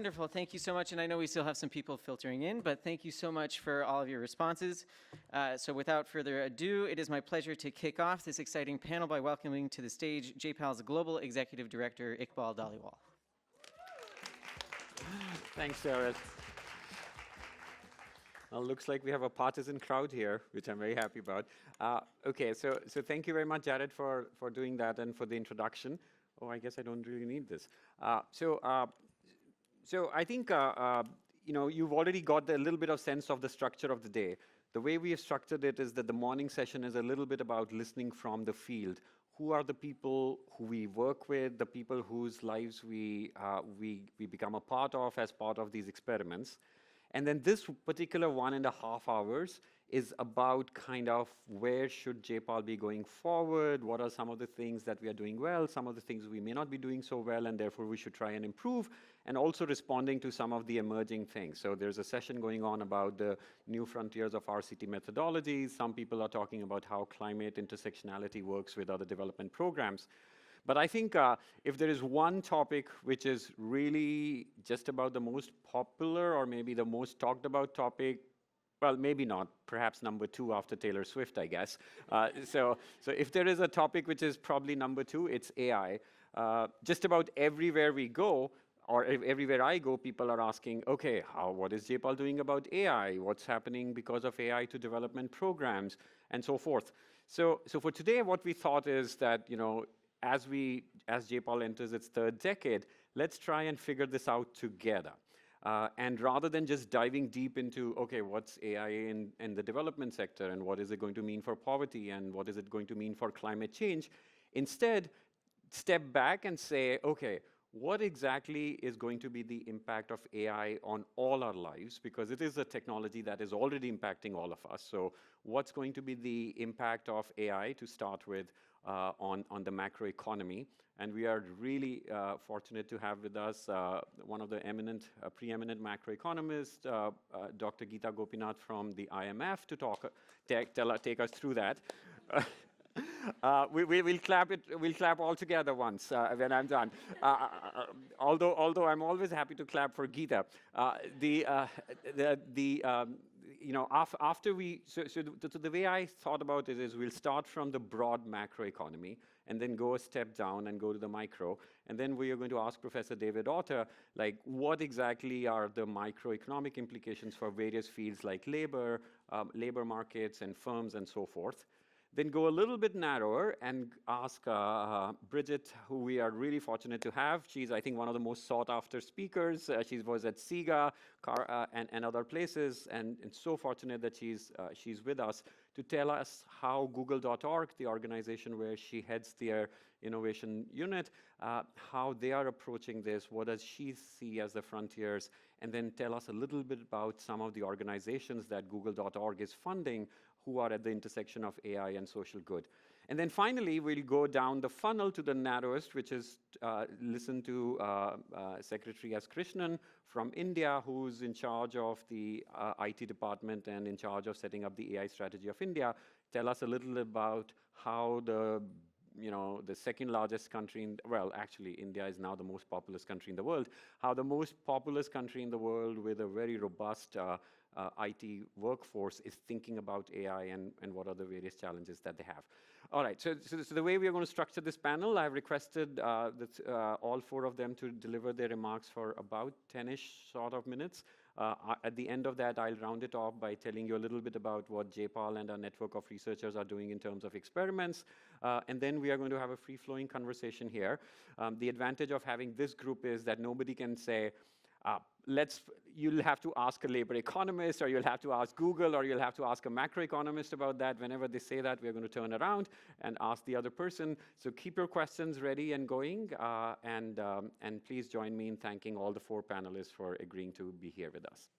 Wonderful. Thank you so much. And I know we still have some people filtering in, but thank you so much for all of your responses. So without further ado, it is my pleasure to kick off this exciting panel by welcoming to the stage JPAL's Global Executive Director, Iqbal Dhaliwal. Thanks, Jared. Well, looks like we have a partisan crowd here, which I'm very happy about. Okay, so thank you very much, Jared, for doing that and for the introduction. Oh, I guess I don't really need this. So I think you've already got a little bit of sense of the structure of the day. The way we have structured it is that the morning session is a little bit about listening from the field. Who are the people who we work with, the people whose lives we become a part of as part of these experiments. And then this particular 1.5 hours is about kind of where should JPAL be going forward, what are some of the things that we are doing well, some of the things we may not be doing so well, and therefore we should try and improve, and also responding to some of the emerging things. So there's a session going on about the new frontiers of RCT methodologies. Some people are talking about how climate intersectionality works with other development programs. But I think if there is one topic which is really just about the most popular or maybe the most talked about topic, well, maybe not, perhaps number 2 after Taylor Swift, I guess. So if there is a topic which is probably number 2, it's AI. Just about everywhere we go, or everywhere I go, people are asking, okay, what is JPAL doing about AI? What's happening because of AI to development programs, and so forth. So for today, what we thought is that, as JPAL enters its 3rd decade, let's try and figure this out together. And rather than just diving deep into, okay, what's AI in the development sector, and what is it going to mean for poverty, and what is it going to mean for climate change, instead, step back and say, okay, what exactly is going to be the impact of AI on all our lives? Because it is a technology that is already impacting all of us. So what's going to be the impact of AI to start with on the macroeconomy? And we are really fortunate to have with us one of the preeminent macroeconomists, Dr. Gita Gopinath from the IMF, to take us through that. We'll clap all together once when I'm done. Although I'm always happy to clap for Gita. After the way I thought about it is we'll start from the broad macroeconomy and then go a step down and go to the micro. And then we are going to ask Professor David Autor, like, what exactly are the microeconomic implications for various fields like labor, labor markets and firms and so forth. Then go a little bit narrower and ask Brigitte, who we are really fortunate to have. She's, I think, one of the most sought-after speakers. She was at SIGA and other places, and so fortunate that she's with us to tell us how Google.org, the organization where she heads their innovation unit, how they are approaching this, what does she see as the frontiers, and then tell us a little bit about some of the organizations that Google.org is funding who are at the intersection of AI and social good. And then finally, we'll go down the funnel to the narrowest, which is listen to Secretary S. Krishnan from India, who's in charge of the IT department and in charge of setting up the AI strategy of India, tell us a little about how the second largest country, well, actually, India is now the most populous country in the world, how the most populous country in the world with a very robust IT workforce is thinking about AI and what are the various challenges that they have. All right, so the way we are going to structure this panel, I've requested all 4 of them to deliver their remarks for about 10-ish sort of minutes. At the end of that, I'll round it off by telling you a little bit about what JPAL and our network of researchers are doing in terms of experiments. And then we are going to have a free-flowing conversation here. The advantage of having this group is that nobody can say, you'll have to ask a labor economist, or you'll have to ask Google, or you'll have to ask a macroeconomist about that. Whenever they say that, we're going to turn around and ask the other person. So keep your questions ready and going, and please join me in thanking all the 4 panelists for agreeing to be here with us.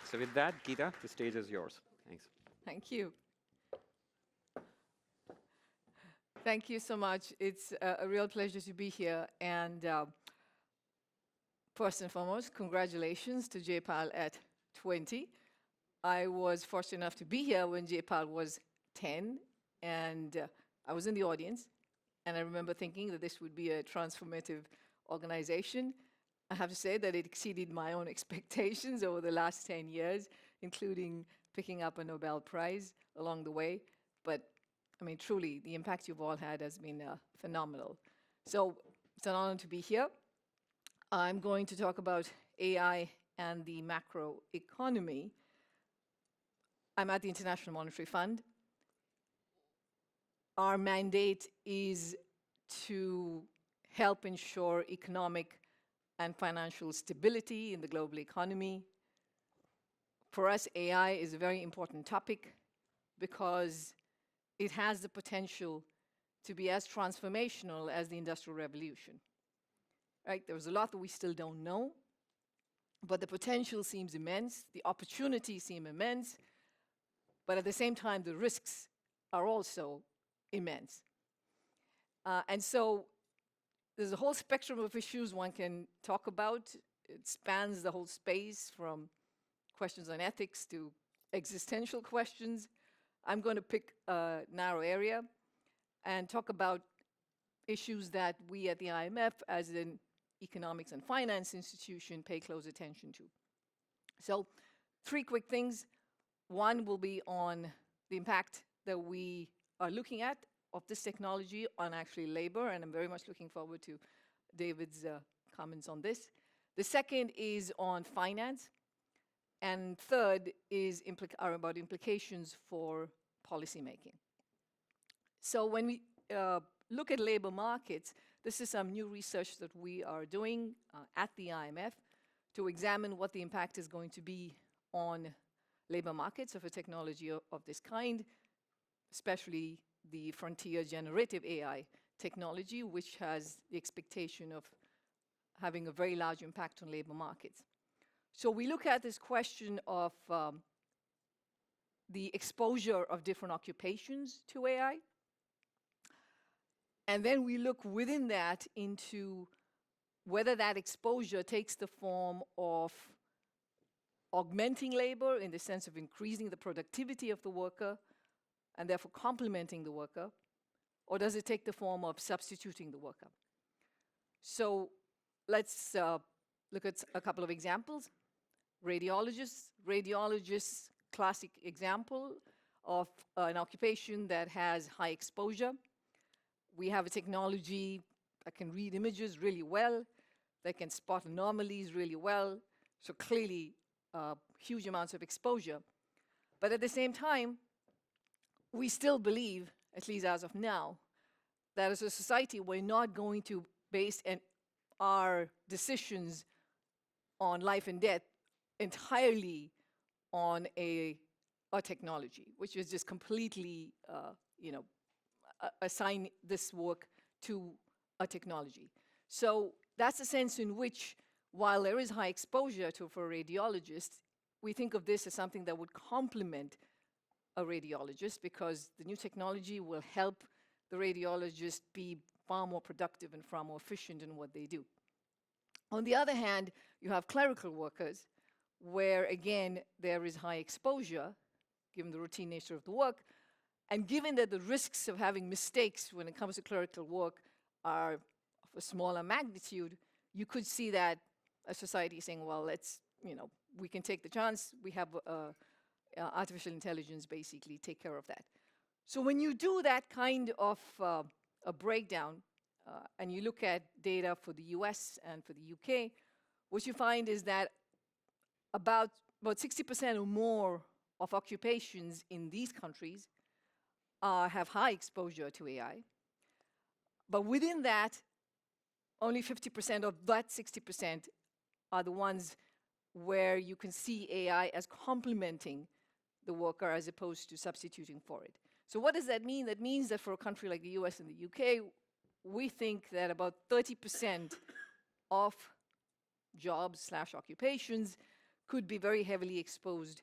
So with that, Gita, the stage is yours. Thanks. Thank you. Thank you so much. It's a real pleasure to be here. And first and foremost, congratulations to JPAL at 20. I was fortunate enough to be here when JPAL was 10, and I was in the audience. And I remember thinking that this would be a transformative organization. I have to say that it exceeded my own expectations over the last 10 years, including picking up a Nobel Prize along the way. But I mean, truly, the impact you've all had has been phenomenal. So it's an honor to be here. I'm going to talk about AI and the macroeconomy. I'm at the International Monetary Fund. Our mandate is to help ensure economic and financial stability in the global economy. For us, AI is a very important topic because it has the potential to be as transformational as the Industrial Revolution. Right? There's a lot that we still don't know, but the potential seems immense, the opportunities seem immense, but at the same time, the risks are also immense. And so there's a whole spectrum of issues one can talk about. It spans the whole space from questions on ethics to existential questions. I'm going to pick a narrow area and talk about issues that we at the IMF, as an economics and finance institution, pay close attention to. So 3 quick things. One will be on the impact that we are looking at of this technology on actually labor, and I'm very much looking forward to David's comments on this. The second is on finance, and third is about implications for policymaking. So when we look at labor markets, this is some new research that we are doing at the IMF to examine what the impact is going to be on labor markets of a technology of this kind, especially the frontier generative AI technology, which has the expectation of having a very large impact on labor markets. So we look at this question of the exposure of different occupations to AI. And then we look within that into whether that exposure takes the form of augmenting labor in the sense of increasing the productivity of the worker and therefore complementing the worker, or does it take the form of substituting the worker? So let's look at a couple of examples. Radiologists, classic example of an occupation that has high exposure. We have a technology that can read images really well, that can spot anomalies really well, so clearly huge amounts of exposure. But at the same time, we still believe, at least as of now, that as a society, we're not going to base our decisions on life and death entirely on a technology, which is just completely, assign this work to a technology. So that's a sense in which, while there is high exposure for a radiologist, we think of this as something that would complement a radiologist, because the new technology will help the radiologist be far more productive and far more efficient in what they do. On the other hand, you have clerical workers, where again there is high exposure, given the routine nature of the work, and given that the risks of having mistakes when it comes to clerical work are of a smaller magnitude, you could see that a society saying, well, let's, we can take the chance, we have artificial intelligence basically take care of that. So when you do that kind of a breakdown, and you look at data for the US and for the UK, what you find is that about 60% or more of occupations in these countries have high exposure to AI. But within that, only 50% of that 60% are the ones where you can see AI as complementing the worker as opposed to substituting for it. So what does that mean? That means that for a country like the US and the UK, we think that about 30% of jobs/occupations could be very heavily exposed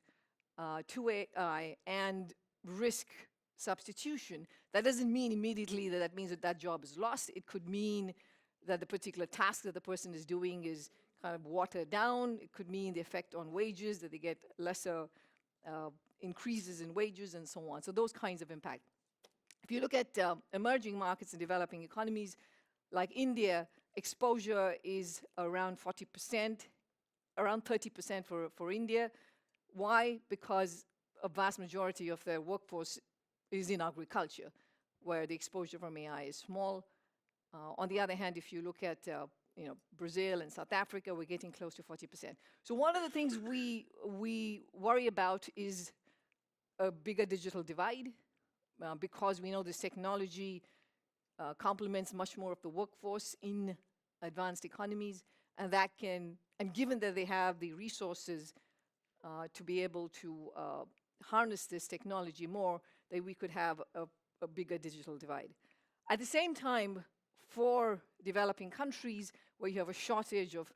to AI and risk substitution. That doesn't mean immediately that that means that that job is lost. It could mean that the particular task that the person is doing is kind of watered down. It could mean the effect on wages, that they get lesser increases in wages and so on. So those kinds of impact. If you look at emerging markets and developing economies, like India, exposure is around 40%, around 30% for India. Why? Because a vast majority of their workforce is in agriculture, where the exposure from AI is small. On the other hand, if you look at Brazil and South Africa, we're getting close to 40%. So one of the things we worry about is a bigger digital divide, because we know this technology complements much more of the workforce in advanced economies, and given that they have the resources to be able to harness this technology more, that we could have a bigger digital divide. At the same time, for developing countries where you have a shortage of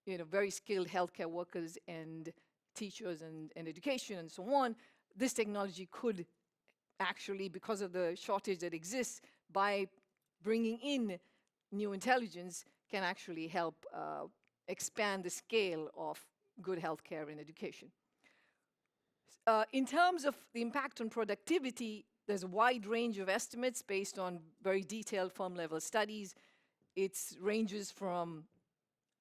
very skilled healthcare workers and teachers and education and so on, this technology could actually, because of the shortage that exists, by bringing in new intelligence, can actually help expand the scale of good healthcare and education. In terms of the impact on productivity, there's a wide range of estimates based on very detailed firm-level studies. It ranges from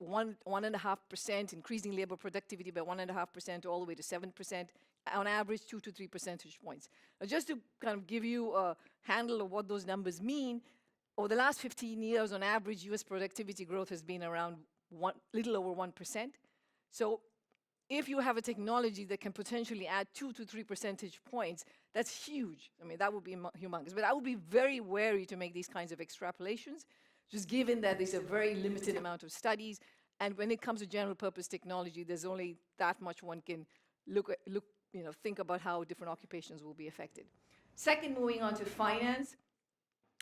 1.5%, increasing labor productivity by 1.5%, all the way to 7%, on average 2 to 3 percentage points. Now, just to kind of give you a handle of what those numbers mean, over the last 15 years, on average, US productivity growth has been around little over 1%. So if you have a technology that can potentially add 2 to 3 percentage points, that's huge. I mean, that would be humongous. But I would be very wary to make these kinds of extrapolations, just given that there's a very limited amount of studies. And when it comes to general purpose technology, there's only that much one can think about how different occupations will be affected. Second, moving on to finance.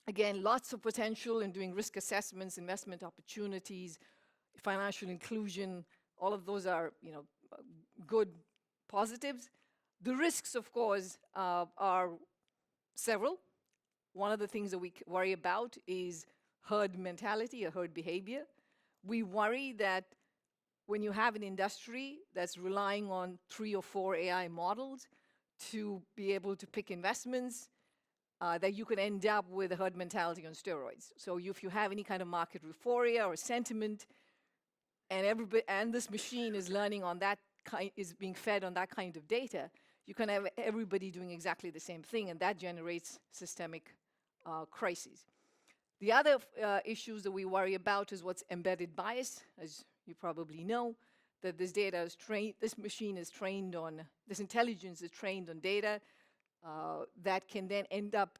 Again, lots of potential in doing risk assessments, investment opportunities, financial inclusion. All of those are, good positives. The risks, of course, are several. One of the things that we worry about is herd mentality or herd behavior. We worry that when you have an industry that's relying on 3 or 4 AI models to be able to pick investments, that you could end up with a herd mentality on steroids. So if you have any kind of market euphoria or sentiment, and this machine is learning on that is being fed on that kind of data, you can have everybody doing exactly the same thing, and that generates systemic crises. The other issues that we worry about is what's embedded bias. As you probably know, that this intelligence is trained on data that can then end up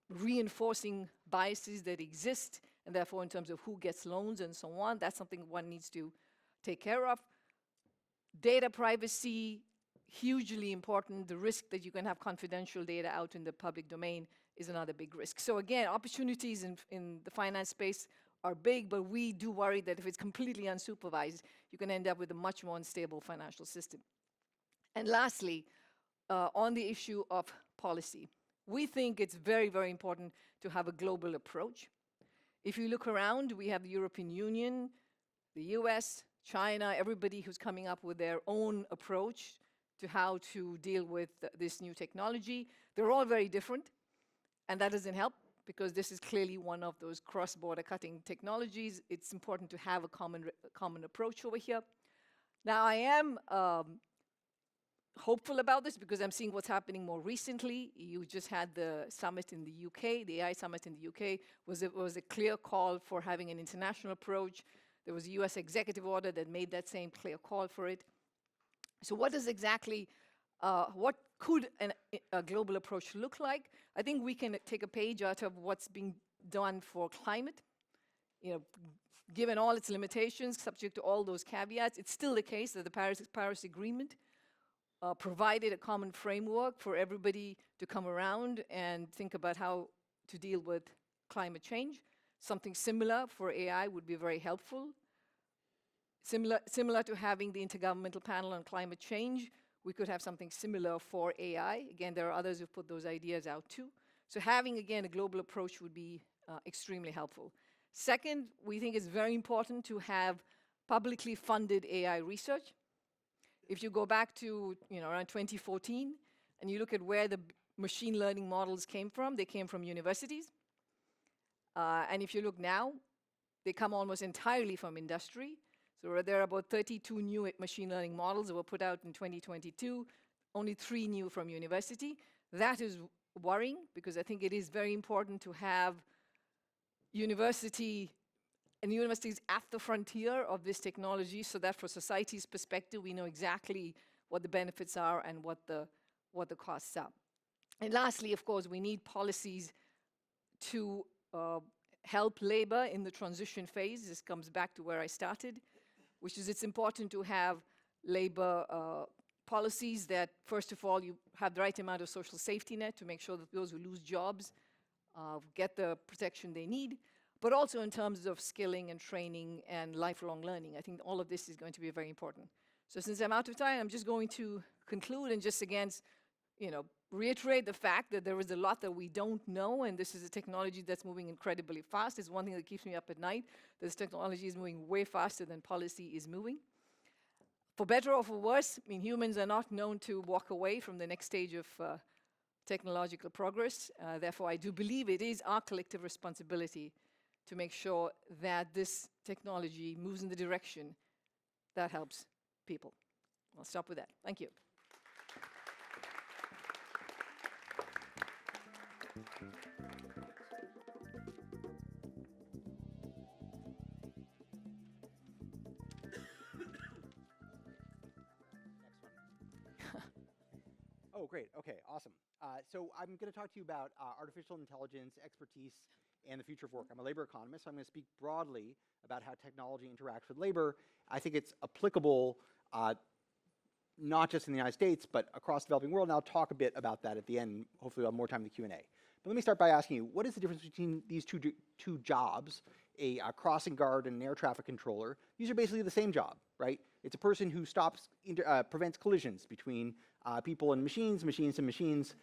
reinforcing biases that exist, and therefore in terms of who gets loans and so on, that's something one needs to take care of. Data privacy, hugely important. The risk that you can have confidential data out in the public domain is another big risk. So again, opportunities in the finance space are big, but we do worry that if it's completely unsupervised, you can end up with a much more unstable financial system. And lastly, on the issue of policy, we think it's very, very important to have a global approach. If you look around, we have the European Union, the US, China, everybody who's coming up with their own approach to how to deal with this new technology. They're all very different, and that doesn't help, because this is clearly one of those cross-border cutting technologies. It's important to have a common approach over here. Now, I am hopeful about this because I'm seeing what's happening more recently. You just had the summit in the UK. The AI summit in the UK was a clear call for having an international approach. There was a US executive order that made that same clear call for it. So what could a global approach look like? I think we can take a page out of what's being done for climate. Given all its limitations, subject to all those caveats, it's still the case that the Paris Agreement provided a common framework for everybody to come around and think about how to deal with climate change. Something similar for AI would be very helpful. Similar to having the Intergovernmental Panel on Climate Change, we could have something similar for AI. Again, there are others who've put those ideas out too. So having, again, a global approach would be extremely helpful. Second, we think it's very important to have publicly funded AI research. If you go back to around 2014, and you look at where the machine learning models came from. They came from universities. And if you look now, they come almost entirely from industry. So there are about 32 new machine learning models that were put out in 2022, only 3 new from university. That is worrying, because I think it is very important to have universities at the frontier of this technology, so that for society's perspective, we know exactly what the benefits are and what the costs are. And lastly, of course, we need policies to help labor in the transition phase. This comes back to where I started, which is it's important to have labor policies that, first of all, you have the right amount of social safety net to make sure that those who lose jobs get the protection they need, but also in terms of skilling and training and lifelong learning. I think all of this is going to be very important. So since I'm out of time, I'm just going to conclude and just again, reiterate the fact that there is a lot that we don't know, and this is a technology that's moving incredibly fast. It's one thing that keeps me up at night. This technology is moving way faster than policy is moving. For better or for worse, I mean, humans are not known to walk away from the next stage of technological progress. Therefore, I do believe it is our collective responsibility to make sure that this technology moves in the direction that helps people. I'll stop with that. Thank you. Oh, great. Okay, awesome. So I'm going to talk to you about artificial intelligence, expertise, and the future of work. I'm a labor economist, so I'm going to speak broadly about how technology interacts with labor. I think it's applicable not just in the United States, but across the developing world, and I'll talk a bit about that at the end. Hopefully we'll have more time in the Q&A. But let me start by asking you, what is the difference between these two jobs, a crossing guard and an air traffic controller? These are basically the same job, right? It's a person who prevents collisions between people and machines, machines and machines.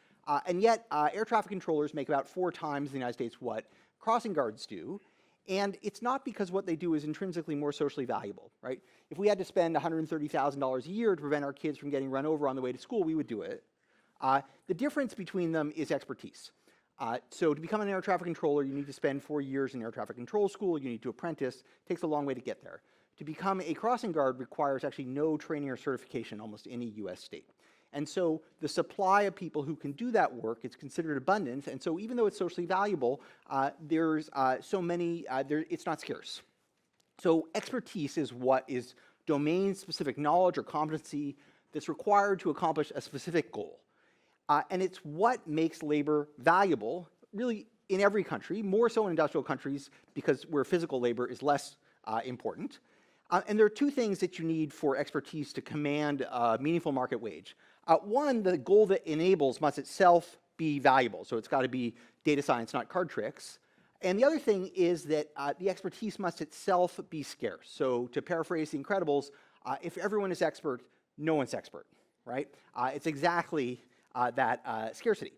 And yet, air traffic controllers make about 4 times in the United States what crossing guards do. And it's not because what they do is intrinsically more socially valuable, right? If we had to spend $130,000 a year to prevent our kids from getting run over on the way to school, we would do it. The difference between them is expertise. So to become an air traffic controller, you need to spend 4 years in air traffic control school. You need to apprentice. It takes a long way to get there. To become a crossing guard requires actually no training or certification in almost any US state. And so the supply of people who can do that work is considered abundant. And so even though it's socially valuable, there's so many, it's not scarce. So expertise is what is domain-specific knowledge or competency that's required to accomplish a specific goal. And it's what makes labor valuable, really, in every country, more so in industrial countries, because where physical labor is less important. And there are 2 things that you need for expertise to command a meaningful market wage. One, the goal that enables must itself be valuable. So it's got to be data science, not card tricks. And the other thing is that the expertise must itself be scarce. So to paraphrase The Incredibles, if everyone is expert, no one's expert, right? It's exactly that scarcity.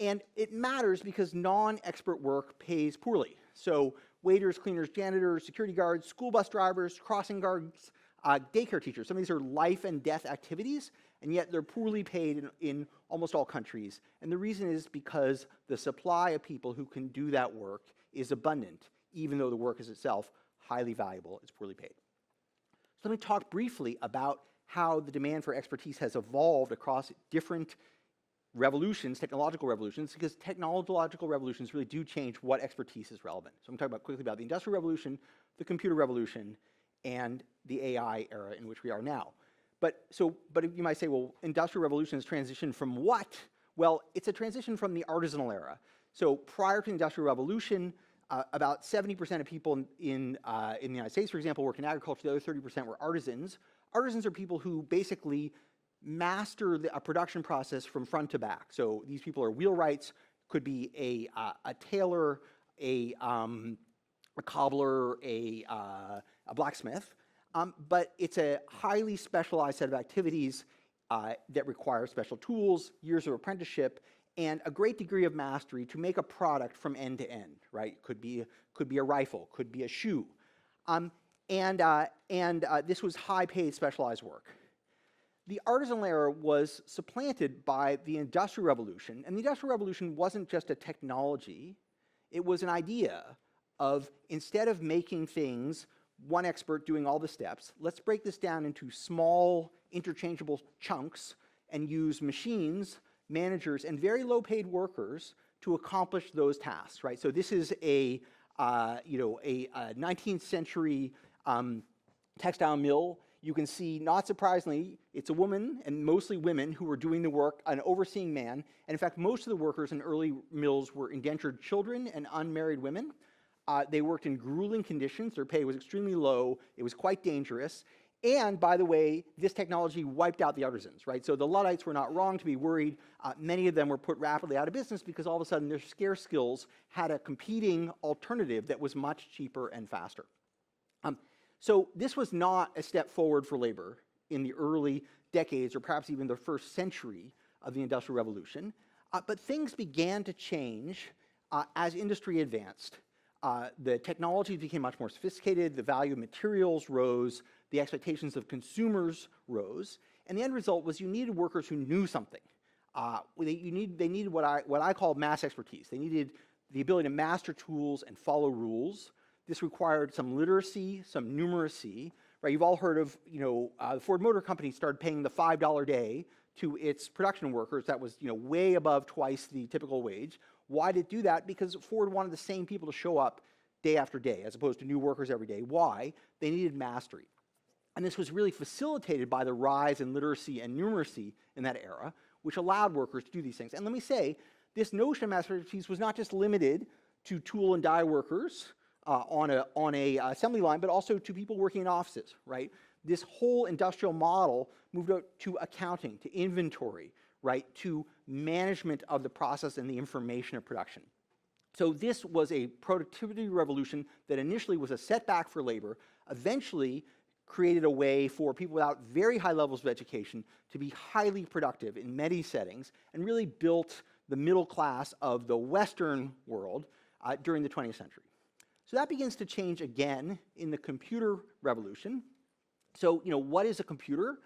And it matters because non-expert work pays poorly. So waiters, cleaners, janitors, security guards, school bus drivers, crossing guards, daycare teachers. Some of these are life and death activities, and yet they're poorly paid in almost all countries. And the reason is because the supply of people who can do that work is abundant, even though the work is itself highly valuable, it's poorly paid. So let me talk briefly about how the demand for expertise has evolved across different revolutions, technological revolutions, because technological revolutions really do change what expertise is relevant. So I'm going to talk quickly about the Industrial Revolution, the Computer Revolution, and the AI era in which we are now. But you might say, well, Industrial Revolution is transition from what? Well, it's a transition from the artisanal era. So prior to the Industrial Revolution, about 70% of people in the United States, for example, work in agriculture. The other 30% were artisans. Artisans are people who basically master a production process from front to back. So these people are wheelwrights, could be a tailor, a cobbler, a blacksmith. But it's a highly specialized set of activities that require special tools, years of apprenticeship, and a great degree of mastery to make a product from end to end, right? Could be a rifle, could be a shoe. This was high-paid specialized work. the artisan era was supplanted by the Industrial Revolution. And the Industrial Revolution wasn't just a technology, it was an idea of, instead of making things one expert doing all the steps, let's break this down into small interchangeable chunks and use machines, managers, and very low-paid workers to accomplish those tasks, right? So this is a 19th century textile mill. You can see, not surprisingly, it's a woman, and mostly women, who were doing the work, an overseeing man. And in fact, most of the workers in early mills were indentured children and unmarried women. They worked in grueling conditions. Their pay was extremely low. It was quite dangerous. And by the way, this technology wiped out the artisans, right? So the Luddites were not wrong to be worried. Many of them were put rapidly out of business because all of a sudden their scarce skills had a competing alternative that was much cheaper and faster. So this was not a step forward for labor in the early decades, or perhaps even the first century of the Industrial Revolution. But things began to change as industry advanced. The technology became much more sophisticated, the value of materials rose, the expectations of consumers rose, and the end result was you needed workers who knew something. They needed what I call mass expertise. They needed the ability to master tools and follow rules. This required some literacy, some numeracy, right? You've all heard of, the Ford Motor Company started paying the $5 a day to its production workers. That was, way above twice the typical wage. Why did it do that? Because Ford wanted the same people to show up day after day, as opposed to new workers every day. Why? They needed mastery. And this was really facilitated by the rise in literacy and numeracy in that era, which allowed workers to do these things. And let me say, this notion of master expertise was not just limited to tool and die workers on a assembly line, but also to people working in offices, right? This whole industrial model moved out to accounting, to inventory, right, to management of the process and the information of production. So this was a productivity revolution that initially was a setback for labor, eventually created a way for people without very high levels of education to be highly productive in many settings, and really built the middle class of the Western world during the 20th century. So that begins to change again in the computer revolution. So, what is a computer?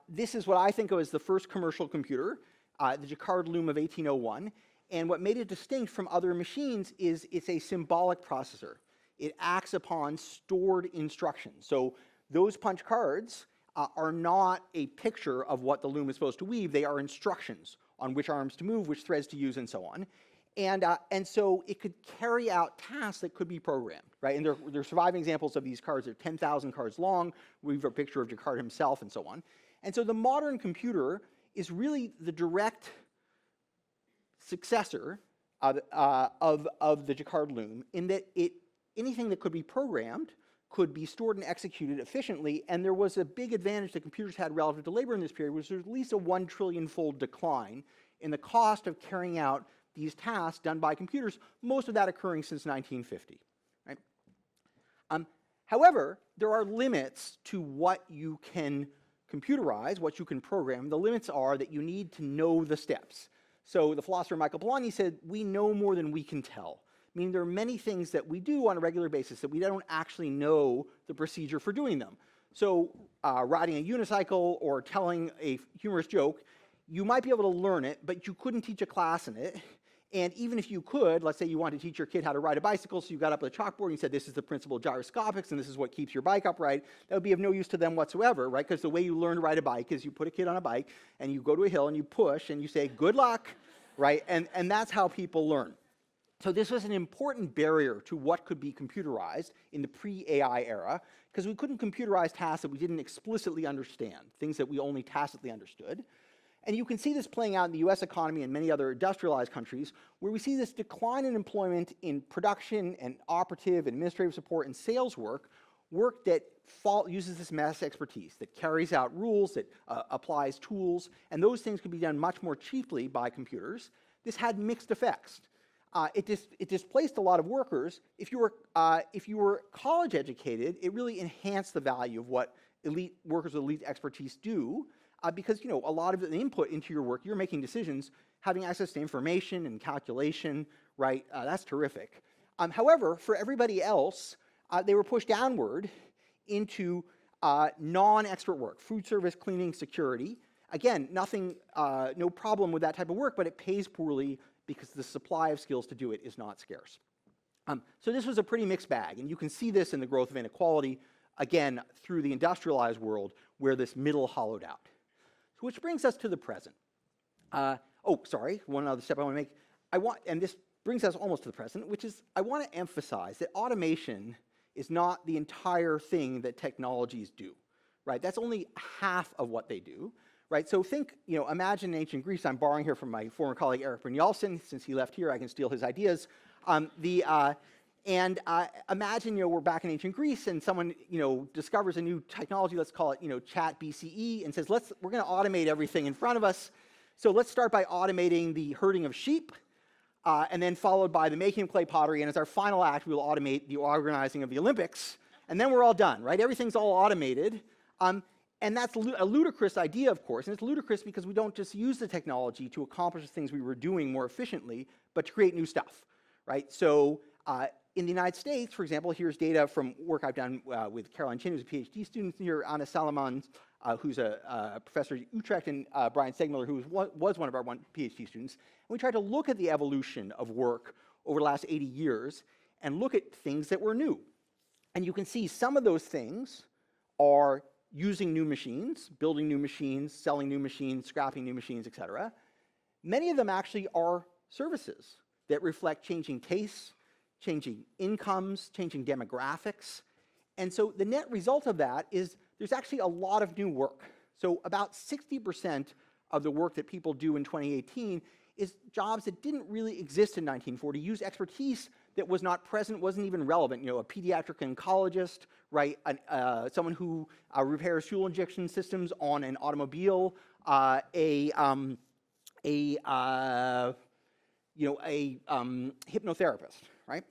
This is what I think of as the first commercial computer, the Jacquard loom of 1801. And what made it distinct from other machines is it's a symbolic processor. It acts upon stored instructions. So those punch cards are not a picture of what the loom is supposed to weave. They are instructions on which arms to move, which threads to use, and so on. And so it could carry out tasks that could be programmed, right? And there are surviving examples of these cards. They're 10,000 cards long. We have a picture of Jacquard himself and so on. And so the modern computer is really the direct successor of the Jacquard loom, in that anything that could be programmed could be stored and executed efficiently. And there was a big advantage that computers had relative to labor in this period, which was at least a 1 trillion-fold decline in the cost of carrying out these tasks done by computers, most of that occurring since 1950. Right? However, there are limits to what you can computerize, what you can program. The limits are that you need to know the steps. So the philosopher Michael Polanyi said, we know more than we can tell. Meaning there are many things that we do on a regular basis that we don't actually know the procedure for doing them. So riding a unicycle or telling a humorous joke, you might be able to learn it, but you couldn't teach a class in it. And even if you could, let's say you want to teach your kid how to ride a bicycle, so you got up with a chalkboard and you said, this is the principle of gyroscopics, and this is what keeps your bike upright, that would be of no use to them whatsoever, right? Because the way you learn to ride a bike is you put a kid on a bike, and you go to a hill, and you push, and you say, good luck, right? And that's how people learn. So this was an important barrier to what could be computerized in the pre-AI era, because we couldn't computerize tasks that we didn't explicitly understand, things that we only tacitly understood. And you can see this playing out in the US economy and many other industrialized countries, where we see this decline in employment in production and operative and administrative support and sales work that uses this mass expertise, that carries out rules, that applies tools, and those things could be done much more cheaply by computers. This had mixed effects. It displaced a lot of workers. If you were college educated, it really enhanced the value of what elite workers with elite expertise do, because a lot of the input into your work, you're making decisions, having access to information and calculation, right? That's terrific. However, for everybody else, they were pushed downward into Non-expert work, food service, cleaning, security. Again, nothing, no problem with that type of work, but it pays poorly because the supply of skills to do it is not scarce. So this was a pretty mixed bag, and you can see this in the growth of inequality, again, through the industrialized world, where this middle hollowed out. So which brings us to the present. Oh, sorry, one other step I want to make. And this brings us almost to the present, which is I want to emphasize that automation is not the entire thing that technologies do, right? That's only half of what they do, right? So think, imagine ancient Greece. I'm borrowing here from my former colleague Eric Brynjolfsson. Since he left here, I can steal his ideas. Imagine, we're back in ancient Greece, and someone, discovers a new technology. Let's call it, Chat BCE, and says, we're going to automate everything in front of us. So let's start by automating the herding of sheep, and then followed by the making of clay pottery. And as our final act, we will automate the organizing of the Olympics, and then we're all done, right? Everything's all automated. And that's a ludicrous idea, of course, and it's ludicrous because we don't just use the technology to accomplish the things we were doing more efficiently, but to create new stuff, right? So in the United States, for example, here's data from work I've done with Caroline Chin, who's a PhD student here, Anna Salomon, who's a professor at Utrecht, and Brian Segmiller, who was one of our PhD students. And we tried to look at the evolution of work over the last 80 years and look at things that were new. And you can see some of those things are using new machines, building new machines, selling new machines, scrapping new machines, etc. Many of them actually are services that reflect changing tastes, changing incomes, changing demographics. And so the net result of that is there's actually a lot of new work. So about 60% of the work that people do in 2018 is jobs that didn't really exist in 1940, use expertise that was not present, wasn't even relevant. A pediatric oncologist, right? Someone who repairs fuel injection systems on an automobile, a hypnotherapist, right?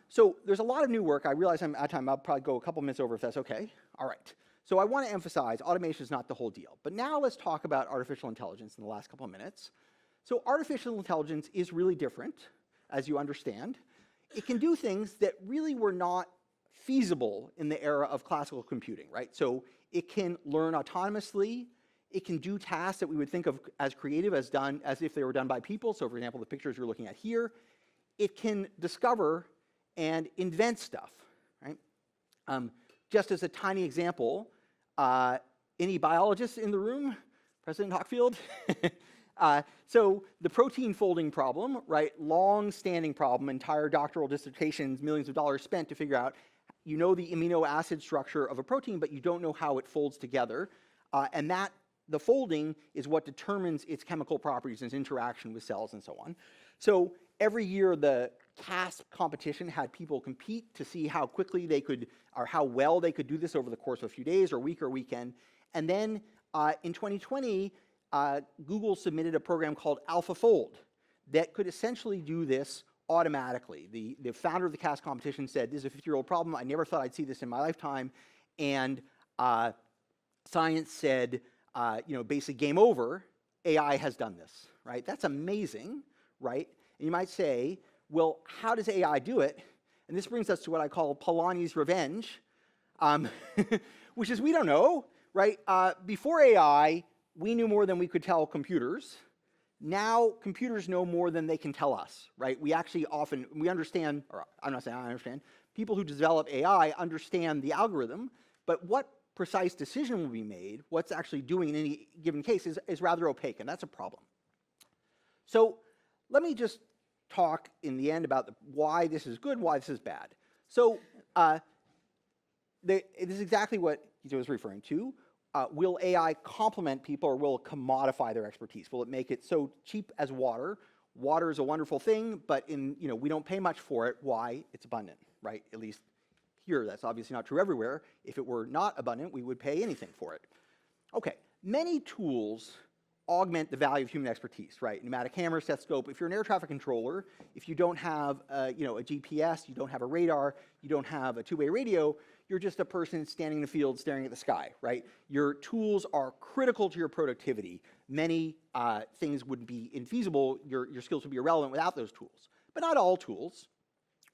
So there's a lot of new work. I realize I'm out of time. I'll probably go a couple minutes over if that's okay. All right. So I want to emphasize automation is not the whole deal. But now let's talk about artificial intelligence in the last couple of minutes. So artificial intelligence is really different, as you understand. It can do things that really were not feasible in the era of classical computing, right? So it can learn autonomously. It can do tasks that we would think of as creative as if they were done by people. So for example, the pictures you're looking at here. It can discover and invent stuff, right? Just as a tiny example, any biologists in the room? President Hockfield? So the protein folding problem, right? Long-standing problem, entire doctoral dissertations, millions of dollars spent to figure out, the amino acid structure of a protein, but you don't know how it folds together. And the folding is what determines its chemical properties and its interaction with cells and so on. So every year the CASP competition had people compete to see how quickly they could, or how well they could do this over the course of a few days or week or weekend. And then in 2020, Google submitted a program called AlphaFold that could essentially do this automatically. The founder of the CASP competition said, this is a 50-year-old problem. I never thought I'd see this in my lifetime. And science said, basically game over. AI has done this, right? That's amazing, right? And you might say, well, how does AI do it? And this brings us to what I call Polanyi's revenge, which is we don't know, right? Before AI, we knew more than we could tell computers. Now, computers know more than they can tell us, right? We actually we understand, or I'm not saying I understand, people who develop AI understand the algorithm, but what precise decision will be made, what's actually doing in any given case is rather opaque, and that's a problem. So let me just talk in the end about why this is good, why this is bad. So it is exactly what Gita was referring to. Will AI complement people, or will it commodify their expertise? Will it make it so cheap as water? Water is a wonderful thing, but we don't pay much for it. Why? It's abundant, right? At least here, that's obviously not true everywhere. If it were not abundant, we would pay anything for it. Okay, many tools augment the value of human expertise, right? Pneumatic hammer, stethoscope. If you're an air traffic controller, if you don't have a GPS, you don't have a radar, you don't have a two-way radio, you're just a person standing in the field staring at the sky, right? Your tools are critical to your productivity. Many things would be infeasible. Your skills would be irrelevant without those tools, but not all tools.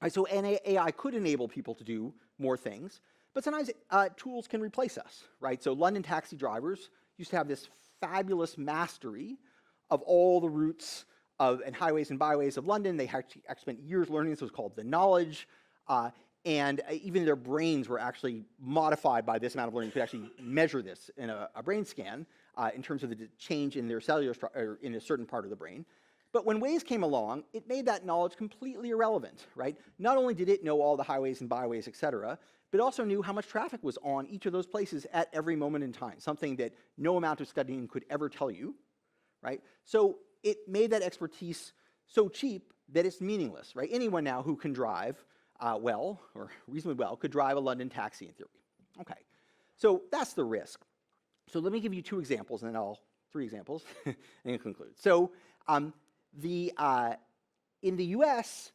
Right, so AI could enable people to do more things, But sometimes tools can replace us, right? So London taxi drivers used to have this fabulous mastery of all the routes and highways and byways of London. They actually spent years learning this. It was called the knowledge. And even their brains were actually modified by this amount of learning. You could actually measure this in a brain scan in terms of the change in their cellular structure in a certain part of the brain. But when Waze came along, it made that knowledge completely irrelevant, right? Not only did it know all the highways and byways, et cetera, but it also knew how much traffic was on each of those places at every moment in time, something that no amount of studying could ever tell you, right? So it made that expertise so cheap that it's meaningless, right? Anyone now who can drive well, or reasonably well, could drive a London taxi in theory. Okay, so that's the risk. So let me give you 2 examples, and then 3 examples, and conclude. So in the US,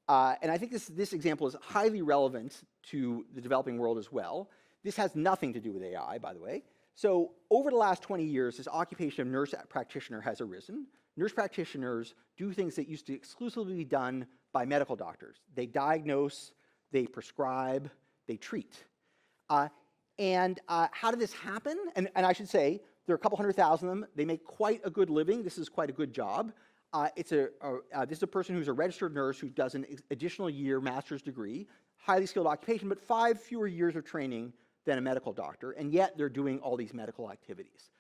and I think this example is highly relevant to the developing world as well. This has nothing to do with AI, by the way. So over the last 20 years, this occupation of nurse practitioner has arisen. Nurse practitioners do things that used to exclusively be done by medical doctors. They diagnose, they prescribe, they treat. And how did this happen? And I should say, there are a couple 100,000 of them. They make quite a good living. This is quite a good job. This is a person who's a registered nurse who does an additional year master's degree, highly skilled occupation, but 5 fewer years of training than a medical doctor, and yet they're doing all these medical activities.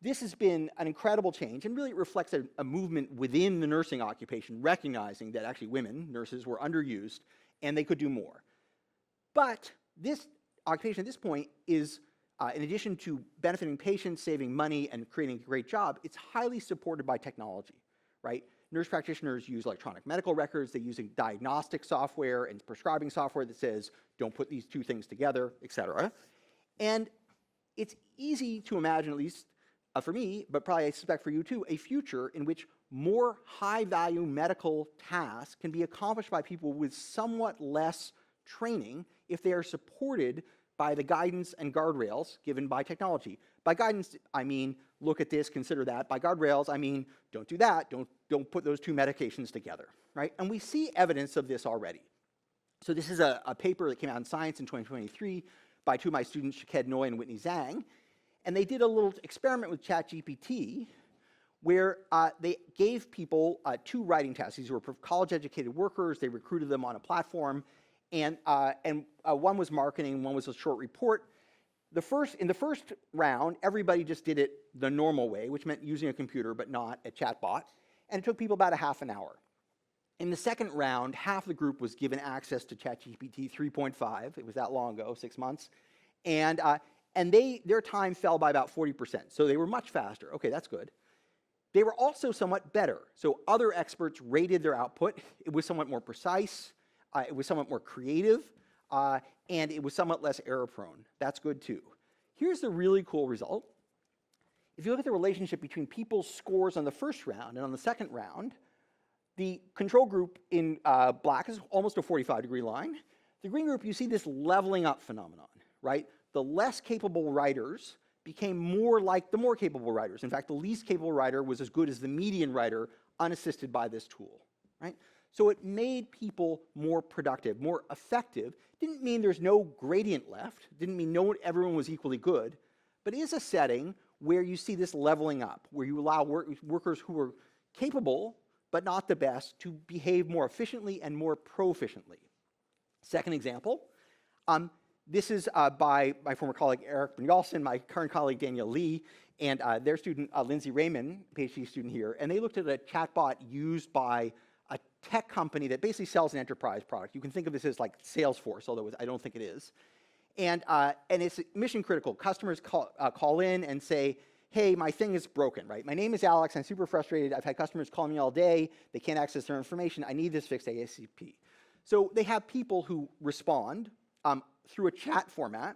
This has been an incredible change, and really it reflects a movement within the nursing occupation, recognizing that actually women, nurses, were underused, and they could do more. But this occupation at this point is, in addition to benefiting patients, saving money, and creating a great job, it's highly supported by technology, right? Nurse practitioners use electronic medical records. They use diagnostic software and prescribing software that says, don't put these 2 things together, et cetera. And it's easy to imagine, at least for me, but probably I suspect for you too, a future in which more high-value medical tasks can be accomplished by people with somewhat less training if they are supported by the guidance and guardrails given by technology. By guidance, I mean, look at this, consider that. By guardrails, I mean, don't do that, don't put those 2 medications together, right? And we see evidence of this already. So this is a paper that came out in Science in 2023 by 2 of my students, Shaked Noy and Whitney Zhang. And they did a little experiment with ChatGPT where they gave people 2 writing tasks. These were college-educated workers. They recruited them on a platform. And one was marketing, one was a short report. In the first round, everybody just did it the normal way, which meant using a computer but not a chatbot. And it took people about a half an hour. In the second round, half the group was given access to ChatGPT 3.5. It was that long ago, 6 months. And their time fell by about 40%. So they were much faster. Okay, that's good. They were also somewhat better. So other experts rated their output. It was somewhat more precise. It was somewhat more creative. And it was somewhat less error-prone. That's good, too. Here's the really cool result. If you look at the relationship between people's scores on the first round and on the second round, the control group in black is almost a 45-degree line. The green group, you see this leveling up phenomenon, right? The less capable writers became more like the more capable writers. In fact, the least capable writer was as good as the median writer unassisted by this tool, right? So it made people more productive, more effective. Didn't mean there's no gradient left. Didn't mean everyone was equally good. But it is a setting where you see this leveling up, where you allow workers who are capable but not the best to behave more efficiently and more proficiently. Second example, this is by my former colleague Eric Brynjolfsson, my current colleague Danielle Lee, and their student Lindsay Raymond, PhD student here, and they looked at a chatbot used by a tech company that basically sells an enterprise product. You can think of this as like Salesforce, although I don't think it is. And it's mission critical. Customers call in and say, hey, my thing is broken, right? My name is Alex, I'm super frustrated. I've had customers call me all day. They can't access their information. I need this fixed ASAP. So they have people who respond through a chat format,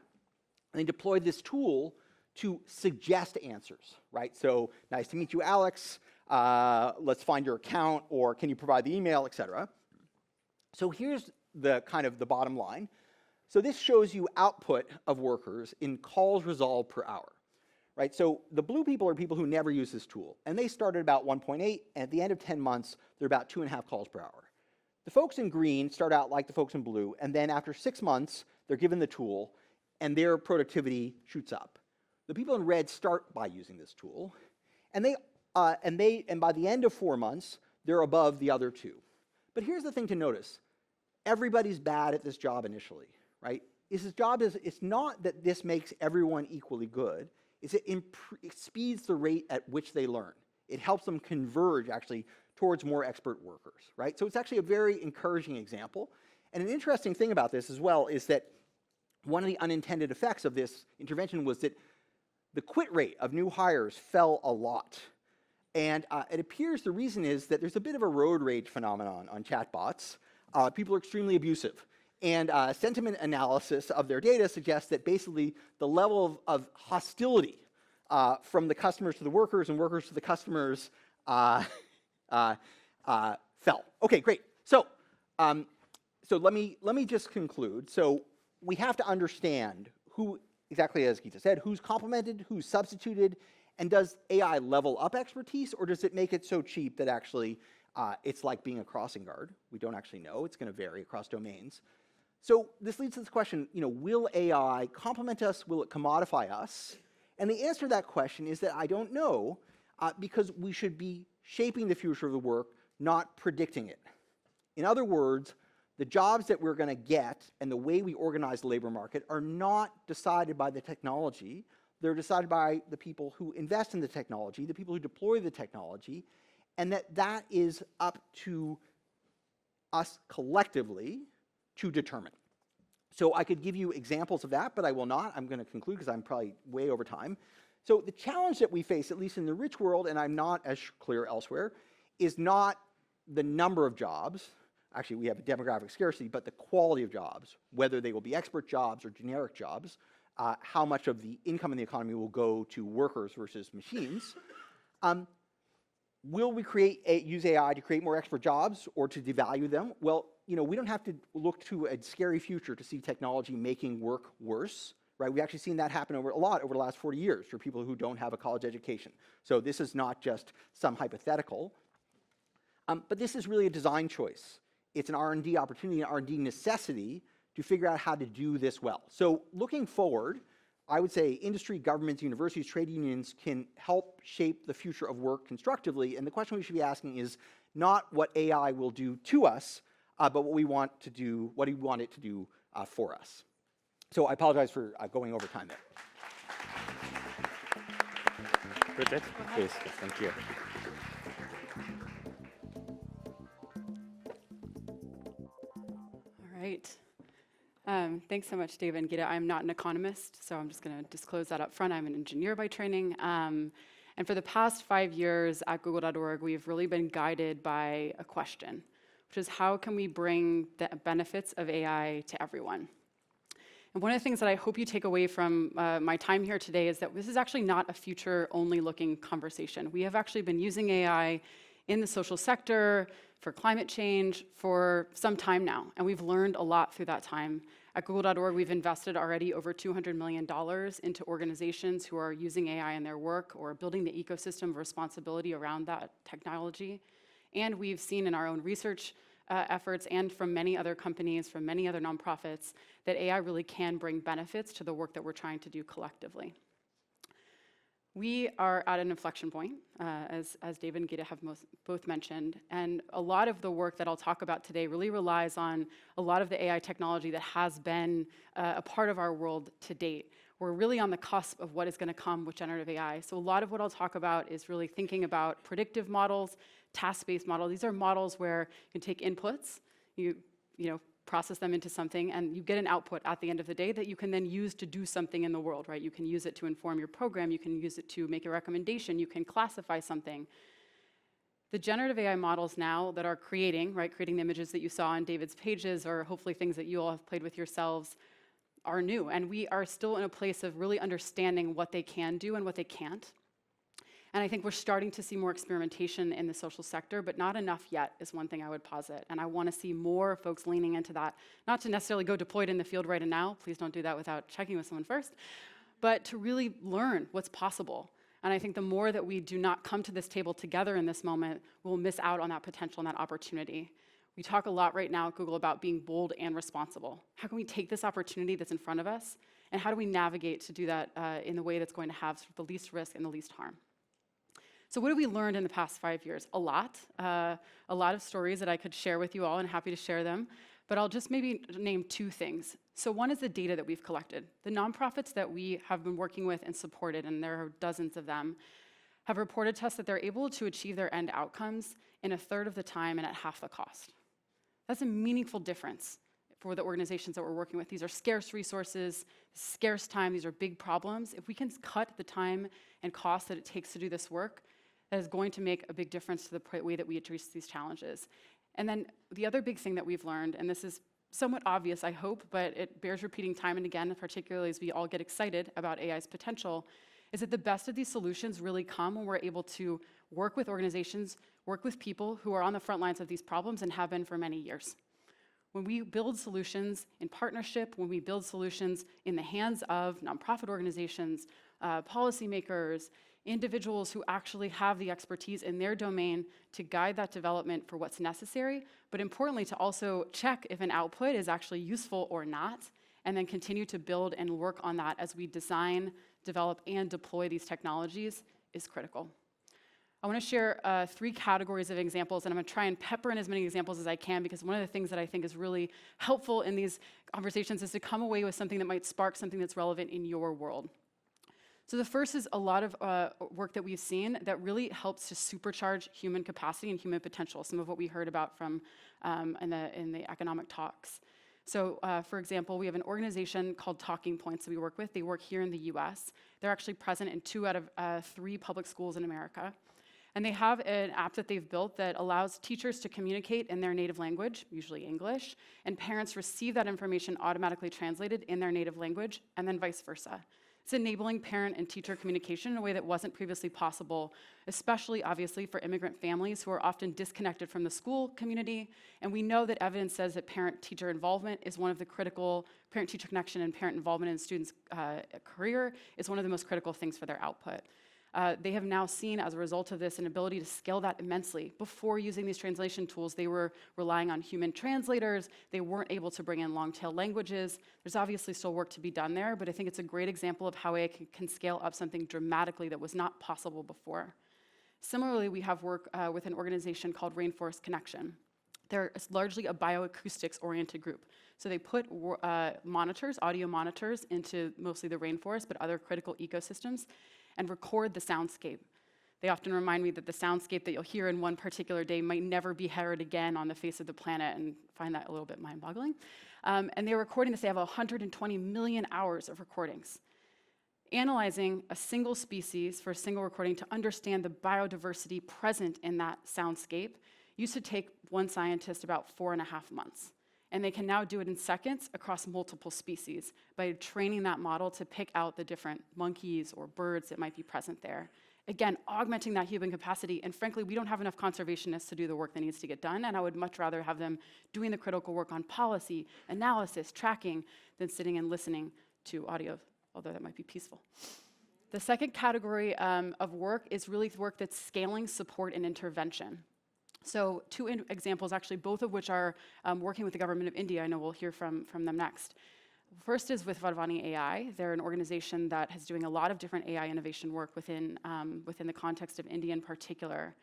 and they deploy this tool to suggest answers, right? So, nice to meet you, Alex. Let's find your account, or can you provide the email, et cetera. So here's the bottom line. So this shows you output of workers in calls resolved per hour, right? So the blue people are people who never use this tool, and they started about 1.8, and at the end of 10 months, they're about 2.5 calls per hour. The folks in green start out like the folks in blue, and then after 6 months, they're given the tool, and their productivity shoots up. The people in red start by using this tool, and by the end of 4 months, they're above the other two. But here's the thing to notice. Everybody's bad at this job initially, right? It's not that this makes everyone equally good. It speeds the rate at which they learn. It helps them converge, actually, towards more expert workers, right? So it's actually a very encouraging example. And an interesting thing about this as well is that one of the unintended effects of this intervention was that the quit rate of new hires fell a lot. And it appears the reason is that there's a bit of a road rage phenomenon on chatbots. People are extremely abusive. And sentiment analysis of their data suggests that basically the level of hostility from the customers to the workers and workers to the customers fell. Okay, great. So let me just conclude. So we have to understand who, exactly as Gita said, who's complemented, who's substituted, and does AI level up expertise, or does it make it so cheap that actually it's like being a crossing guard? We don't actually know. It's going to vary across domains. So this leads to this question, will AI complement us? Will it commodify us? And the answer to that question is that I don't know, because we should be shaping the future of the work, not predicting it. In other words, the jobs that we're going to get and the way we organize the labor market are not decided by the technology. They're decided by the people who invest in the technology, the people who deploy the technology, and that is up to us collectively to determine. So I could give you examples of that, but I will not. I'm going to conclude because I'm probably way over time. So the challenge that we face, at least in the rich world, and I'm not as clear elsewhere, is not the number of jobs. Actually, we have a demographic scarcity, but the quality of jobs, whether they will be expert jobs or generic jobs, how much of the income in the economy will go to workers versus machines. Will we use AI to create more expert jobs or to devalue them? Well, we don't have to look to a scary future to see technology making work worse, right? We've actually seen that happen a lot over the last 40 years for people who don't have a college education. So this is not just some hypothetical, but this is really a design choice. It's an R&D opportunity, an R&D necessity to figure out how to do this well. So looking forward, I would say industry, governments, universities, trade unions can help shape the future of work constructively. And the question we should be asking is not what AI will do to us, but what we want it to do for us. So I apologize for going over time there. Brigitte, please. Thank you. All right. Thanks so much, David and Gita. I'm not an economist, so I'm just going to disclose that up front. I'm an engineer by training. And for the past 5 years at Google.org, we've really been guided by a question, which is how can we bring the benefits of AI to everyone? And one of the things that I hope you take away from my time here today is that this is actually not a future-only looking conversation. We have actually been using AI in the social sector, for climate change, for some time now, and we've learned a lot through that time. At Google.org, we've invested already over $200 million into organizations who are using AI in their work or building the ecosystem of responsibility around that technology. And we've seen in our own research efforts and from many other companies, from many other nonprofits, that AI really can bring benefits to the work that we're trying to do collectively. We are at an inflection point, as David and Gita have both mentioned, and a lot of the work that I'll talk about today really relies on a lot of the AI technology that has been a part of our world to date. We're really on the cusp of what is going to come with generative AI. So a lot of what I'll talk about is really thinking about predictive models, task-based models. These are models where you can take inputs, you process them into something, and you get an output at the end of the day that you can then use to do something in the world, right? You can use it to inform your program, you can use it to make a recommendation, you can classify something. The generative AI models now that are creating the images that you saw on David's pages, or hopefully things that you all have played with yourselves, are new. And we are still in a place of really understanding what they can do and what they can't. And I think we're starting to see more experimentation in the social sector, but not enough yet is one thing I would posit. And I want to see more folks leaning into that, not to necessarily go deploy it in the field right now. Please don't do that without checking with someone first, but to really learn what's possible. And I think the more that we do not come to this table together in this moment, we'll miss out on that potential and that opportunity. We talk a lot right now at Google about being bold and responsible. How can we take this opportunity that's in front of us, and how do we navigate to do that in the way that's going to have sort of the least risk and the least harm? So what have we learned in the past 5 years? A lot of stories that I could share with you all, and happy to share them. But I'll just maybe name 2 things. So one is the data that we've collected. The nonprofits that we have been working with and supported, and there are dozens of them, have reported to us that they're able to achieve their end outcomes in 1/3 of the time and at half the cost. That's a meaningful difference for the organizations that we're working with. These are scarce resources, scarce time, these are big problems. If we can cut the time and cost that it takes to do this work, that is going to make a big difference to the way that we address these challenges. And then the other big thing that we've learned, and this is somewhat obvious, I hope, but it bears repeating time and again, particularly as we all get excited about AI's potential, is that the best of these solutions really come when we're able to work with organizations, work with people who are on the front lines of these problems and have been for many years. When we build solutions in partnership, when we build solutions in the hands of nonprofit organizations, policymakers, individuals who actually have the expertise in their domain to guide that development for what's necessary, but importantly to also check if an output is actually useful or not, and then continue to build and work on that as we design, develop, and deploy these technologies is critical. I want to share 3 categories of examples, and I'm going to try and pepper in as many examples as I can, because one of the things that I think is really helpful in these conversations is to come away with something that might spark something that's relevant in your world. So the first is a lot of work that we've seen that really helps to supercharge human capacity and human potential, some of what we heard about from in the economic talks. So for example, we have an organization called Talking Points that we work with. They work here in the US. They're actually present in 2 out of 3 public schools in America. And they have an app that they've built that allows teachers to communicate in their native language, usually English, and parents receive that information automatically translated in their native language, and then vice versa. It's enabling parent and teacher communication in a way that wasn't previously possible, especially, obviously, for immigrant families who are often disconnected from the school community. And we know that evidence says that parent-teacher involvement is one of the critical, parent-teacher connection and parent involvement in students' career is one of the most critical things for their output. They have now seen, as a result of this, an ability to scale that immensely. Before using these translation tools, they were relying on human translators. They weren't able to bring in long-tail languages. There's obviously still work to be done there, but I think it's a great example of how AI can scale up something dramatically that was not possible before. Similarly, we have work with an organization called Rainforest Connection. They're largely a bioacoustics-oriented group. So they put monitors, audio monitors, into mostly the rainforest, but other critical ecosystems, and record the soundscape. They often remind me that the soundscape that you'll hear in one particular day might never be heard again on the face of the planet, and find that a little bit mind-boggling. And they're recording this. They have 120 million hours of recordings. Analyzing a single species for a single recording to understand the biodiversity present in that soundscape used to take one scientist about 4.5 months. And they can now do it in seconds across multiple species by training that model to pick out the different monkeys or birds that might be present there. Again, augmenting that human capacity, and frankly, we don't have enough conservationists to do the work that needs to get done, and I would much rather have them doing the critical work on policy, analysis, tracking, than sitting and listening to audio, although that might be peaceful. The second category of work is really work that's scaling support and intervention. So 2 examples, actually, both of which are working with the government of India. I know we'll hear from them next. First is with Varvani AI. They're an organization that is doing a lot of different AI innovation work within the context of India in particular.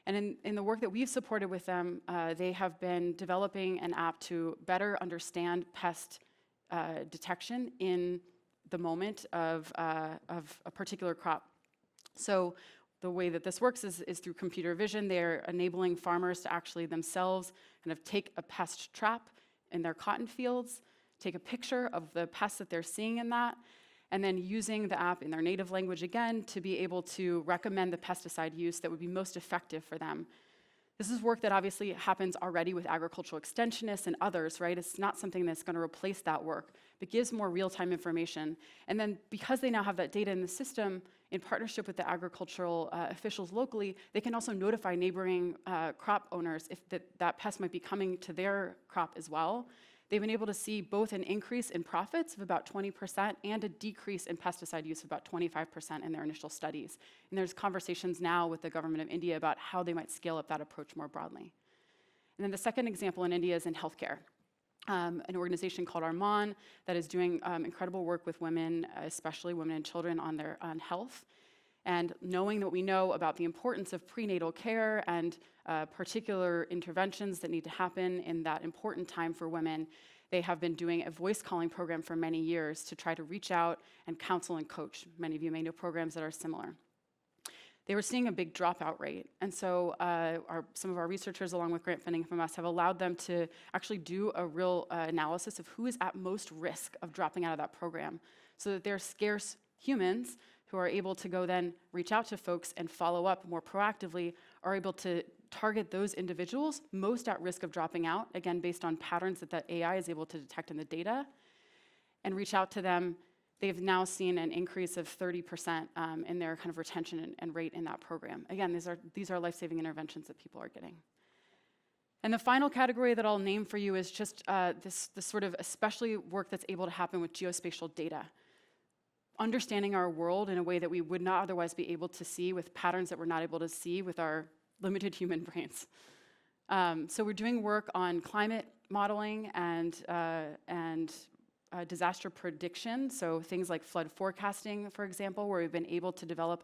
And in the work that we've supported with them, they have been developing an app to better understand pest detection in the moment of a particular crop. So the way that this works is through computer vision. They're enabling farmers to actually themselves kind of take a pest trap in their cotton fields, take a picture of the pests that they're seeing in that, and then using the app in their native language again to be able to recommend the pesticide use that would be most effective for them. This is work that obviously happens already with agricultural extensionists and others, right? It's not something that's going to replace that work, but gives more real-time information. And then because they now have that data in the system, in partnership with the agricultural officials locally, they can also notify neighboring crop owners if that pest might be coming to their crop as well. They've been able to see both an increase in profits of about 20% and a decrease in pesticide use of about 25% in their initial studies. And there's conversations now with the government of India about how they might scale up that approach more broadly. And then the second example in India is in healthcare. An organization called Arman that is doing incredible work with women, especially women and children, on health. And knowing what we know about the importance of prenatal care and particular interventions that need to happen in that important time for women, they have been doing a voice calling program for many years to try to reach out and counsel and coach. Many of you may know programs that are similar. They were seeing a big dropout rate. And so some of our researchers, along with grant funding from us, have allowed them to actually do a real analysis of who is at most risk of dropping out of that program, so that they're scarce humans who are able to go then reach out to folks and follow up more proactively, are able to target those individuals most at risk of dropping out, again, based on patterns that the AI is able to detect in the data, and reach out to them. They've now seen an increase of 30% in their kind of retention and rate in that program. Again, these are life-saving interventions that people are getting. And the final category that I'll name for you is just this sort of especially work that's able to happen with geospatial data. Understanding our world in a way that we would not otherwise be able to see, with patterns that we're not able to see with our limited human brains. So we're doing work on climate modeling and disaster prediction, so things like flood forecasting, for example, where we've been able to develop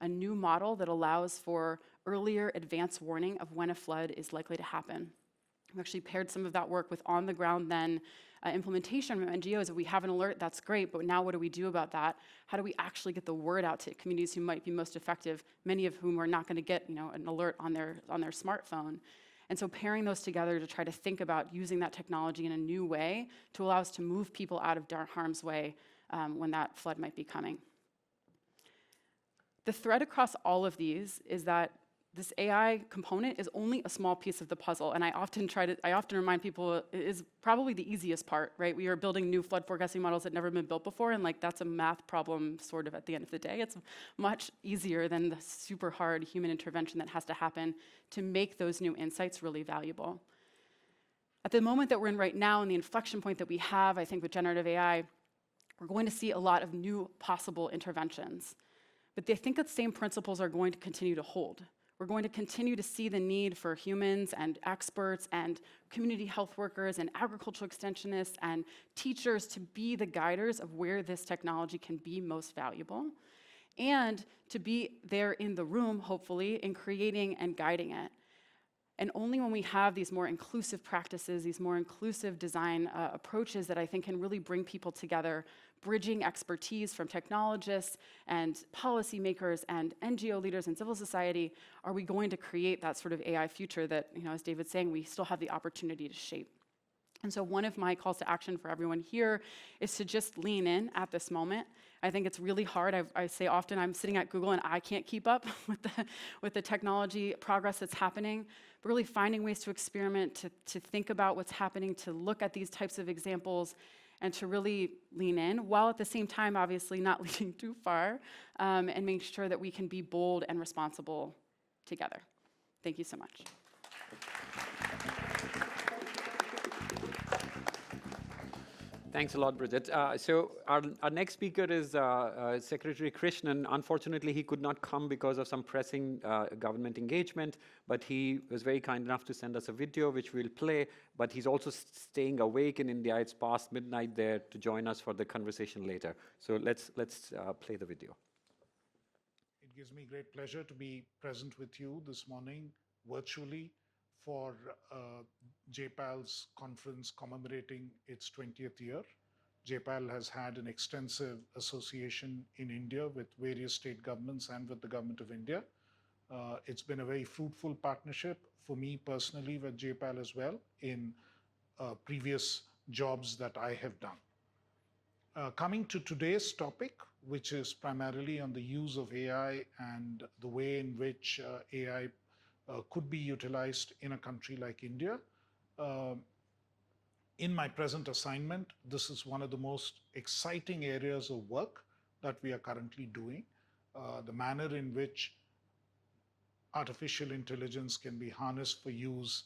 a new model that allows for earlier advance warning of when a flood is likely to happen. We've actually paired some of that work with on-the-ground then implementation from NGOs. If we have an alert, that's great, but now what do we do about that? How do we actually get the word out to communities who might be most effective, many of whom are not going to get an alert on their smartphone? And so pairing those together to try to think about using that technology in a new way to allow us to move people out of harm's way when that flood might be coming. The thread across all of these is that this AI component is only a small piece of the puzzle, and I often remind people it is probably the easiest part, right? We are building new flood forecasting models that never been built before, and that's a math problem sort of at the end of the day. It's much easier than the super hard human intervention that has to happen to make those new insights really valuable. At the moment that we're in right now, and the inflection point that we have, I think, with generative AI, we're going to see a lot of new possible interventions. But I think that same principles are going to continue to hold. We're going to continue to see the need for humans and experts and community health workers and agricultural extensionists and teachers to be the guiders of where this technology can be most valuable, and to be there in the room, hopefully, in creating and guiding it. And only when we have these more inclusive practices, these more inclusive design approaches that I think can really bring people together, bridging expertise from technologists and policymakers and NGO leaders and civil society, are we going to create that sort of AI future that, as David's saying, we still have the opportunity to shape. And so one of my calls to action for everyone here is to just lean in at this moment. I think it's really hard. I say often I'm sitting at Google and I can't keep up with the technology progress that's happening. But really finding ways to experiment, to think about what's happening, to look at these types of examples, and to really lean in, while at the same time, obviously, not leaning too far, and make sure that we can be bold and responsible together. Thank you so much. Thanks a lot, Brigitte. So our next speaker is Secretary Krishnan. Unfortunately, he could not come because of some pressing government engagement, but he was very kind enough to send us a video, which we'll play. But he's also staying awake in India. It's past midnight there to join us for the conversation later. So let's play the video. It gives me great pleasure to be present with you this morning virtually for JPAL's conference commemorating its 20th year. JPAL has had an extensive association in India with various state governments and with the government of India. It's been a very fruitful partnership for me personally with JPAL as well in previous jobs that I have done. Coming to today's topic, which is primarily on the use of AI and the way in which AI could be utilized in a country like India. In my present assignment, this is one of the most exciting areas of work that we are currently doing. The manner in which artificial intelligence can be harnessed for use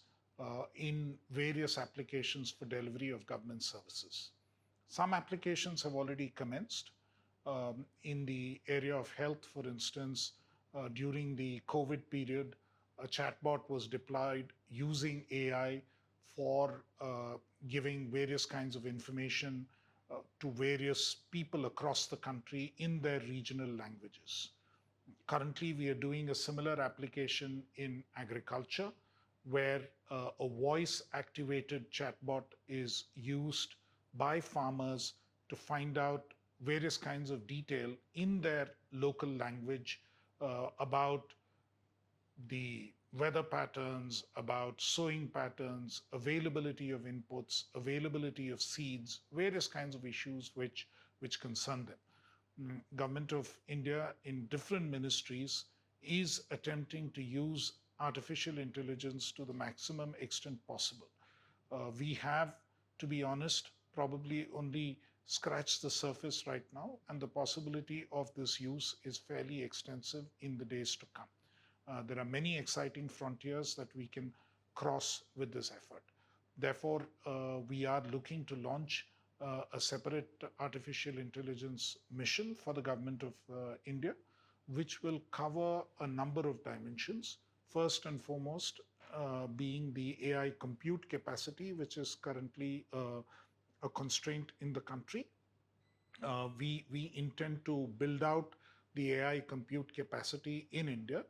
in various applications for delivery of government services. Some applications have already commenced. In the area of health, for instance, during the COVID period, a chatbot was deployed using AI for giving various kinds of information to various people across the country in their regional languages. Currently, we are doing a similar application in agriculture, where a voice-activated chatbot is used by farmers to find out various kinds of detail in their local language about the weather patterns, about sowing patterns, availability of inputs, availability of seeds, various kinds of issues which concern them. Government of India in different ministries is attempting to use artificial intelligence to the maximum extent possible. We have, to be honest, probably only scratched the surface right now, and the possibility of this use is fairly extensive in the days to come. There are many exciting frontiers that we can cross with this effort. Therefore, we are looking to launch a separate artificial intelligence mission for the government of India, which will cover a number of dimensions. First and foremost, being the AI compute capacity, which is currently a constraint in the country. We intend to build out the AI compute capacity in India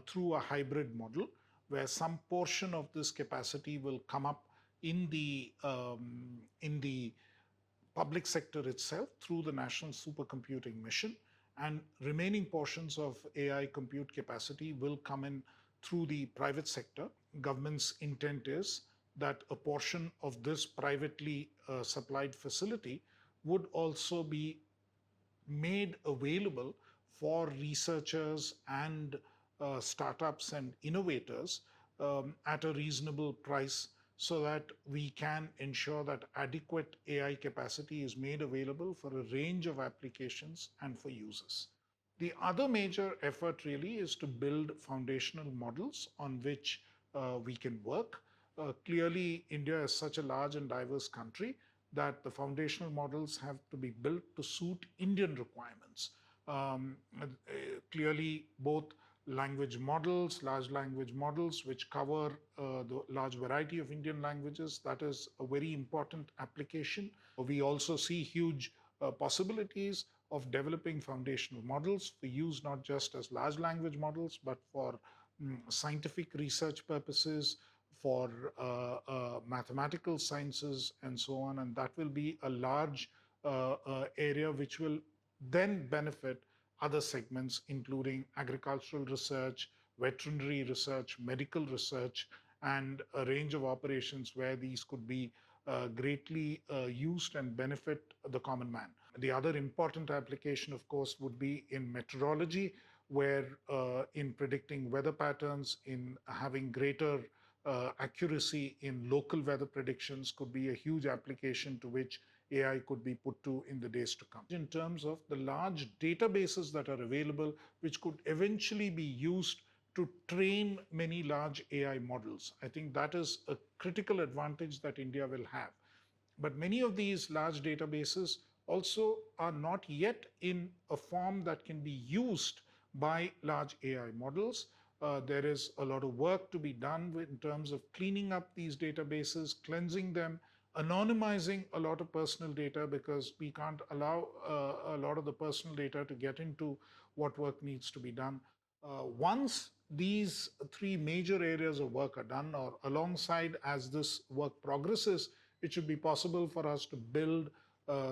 through a hybrid model, where some portion of this capacity will come up in the public sector itself through the National Supercomputing Mission, and remaining portions of AI compute capacity will come in through the private sector. Government's intent is that a portion of this privately supplied facility would also be made available for researchers and startups and innovators at a reasonable price, so that we can ensure that adequate AI capacity is made available for a range of applications and for users. The other major effort really is to build foundational models on which we can work. Clearly, India is such a large and diverse country that the foundational models have to be built to suit Indian requirements. Clearly, both language models, large language models, which cover the large variety of Indian languages, that is a very important application. We also see huge possibilities of developing foundational models for use not just as large language models, but for scientific research purposes, for mathematical sciences, and so on. And that will be a large area which will then benefit other segments, including agricultural research, veterinary research, medical research, and a range of operations where these could be greatly used and benefit the common man. The other important application, of course, would be in meteorology, where in predicting weather patterns, in having greater accuracy in local weather predictions could be a huge application to which AI could be put to in the days to come. In terms of the large databases that are available, which could eventually be used to train many large AI models, I think that is a critical advantage that India will have. But many of these large databases also are not yet in a form that can be used by large AI models. There is a lot of work to be done in terms of cleaning up these databases, cleansing them, anonymizing a lot of personal data, because we can't allow a lot of the personal data to get into what work needs to be done. Once these three major areas of work are done, or alongside as this work progresses, it should be possible for us to build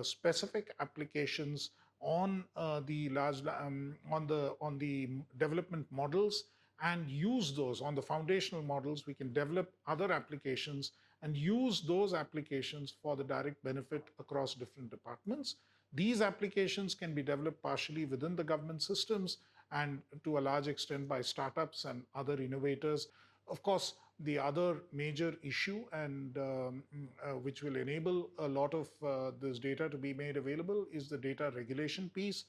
specific applications on the large on the development models, and use those on the foundational models. We can develop other applications and use those applications for the direct benefit across different departments. These applications can be developed partially within the government systems and to a large extent by startups and other innovators. Of course, the other major issue, and which will enable a lot of this data to be made available, is the data regulation piece.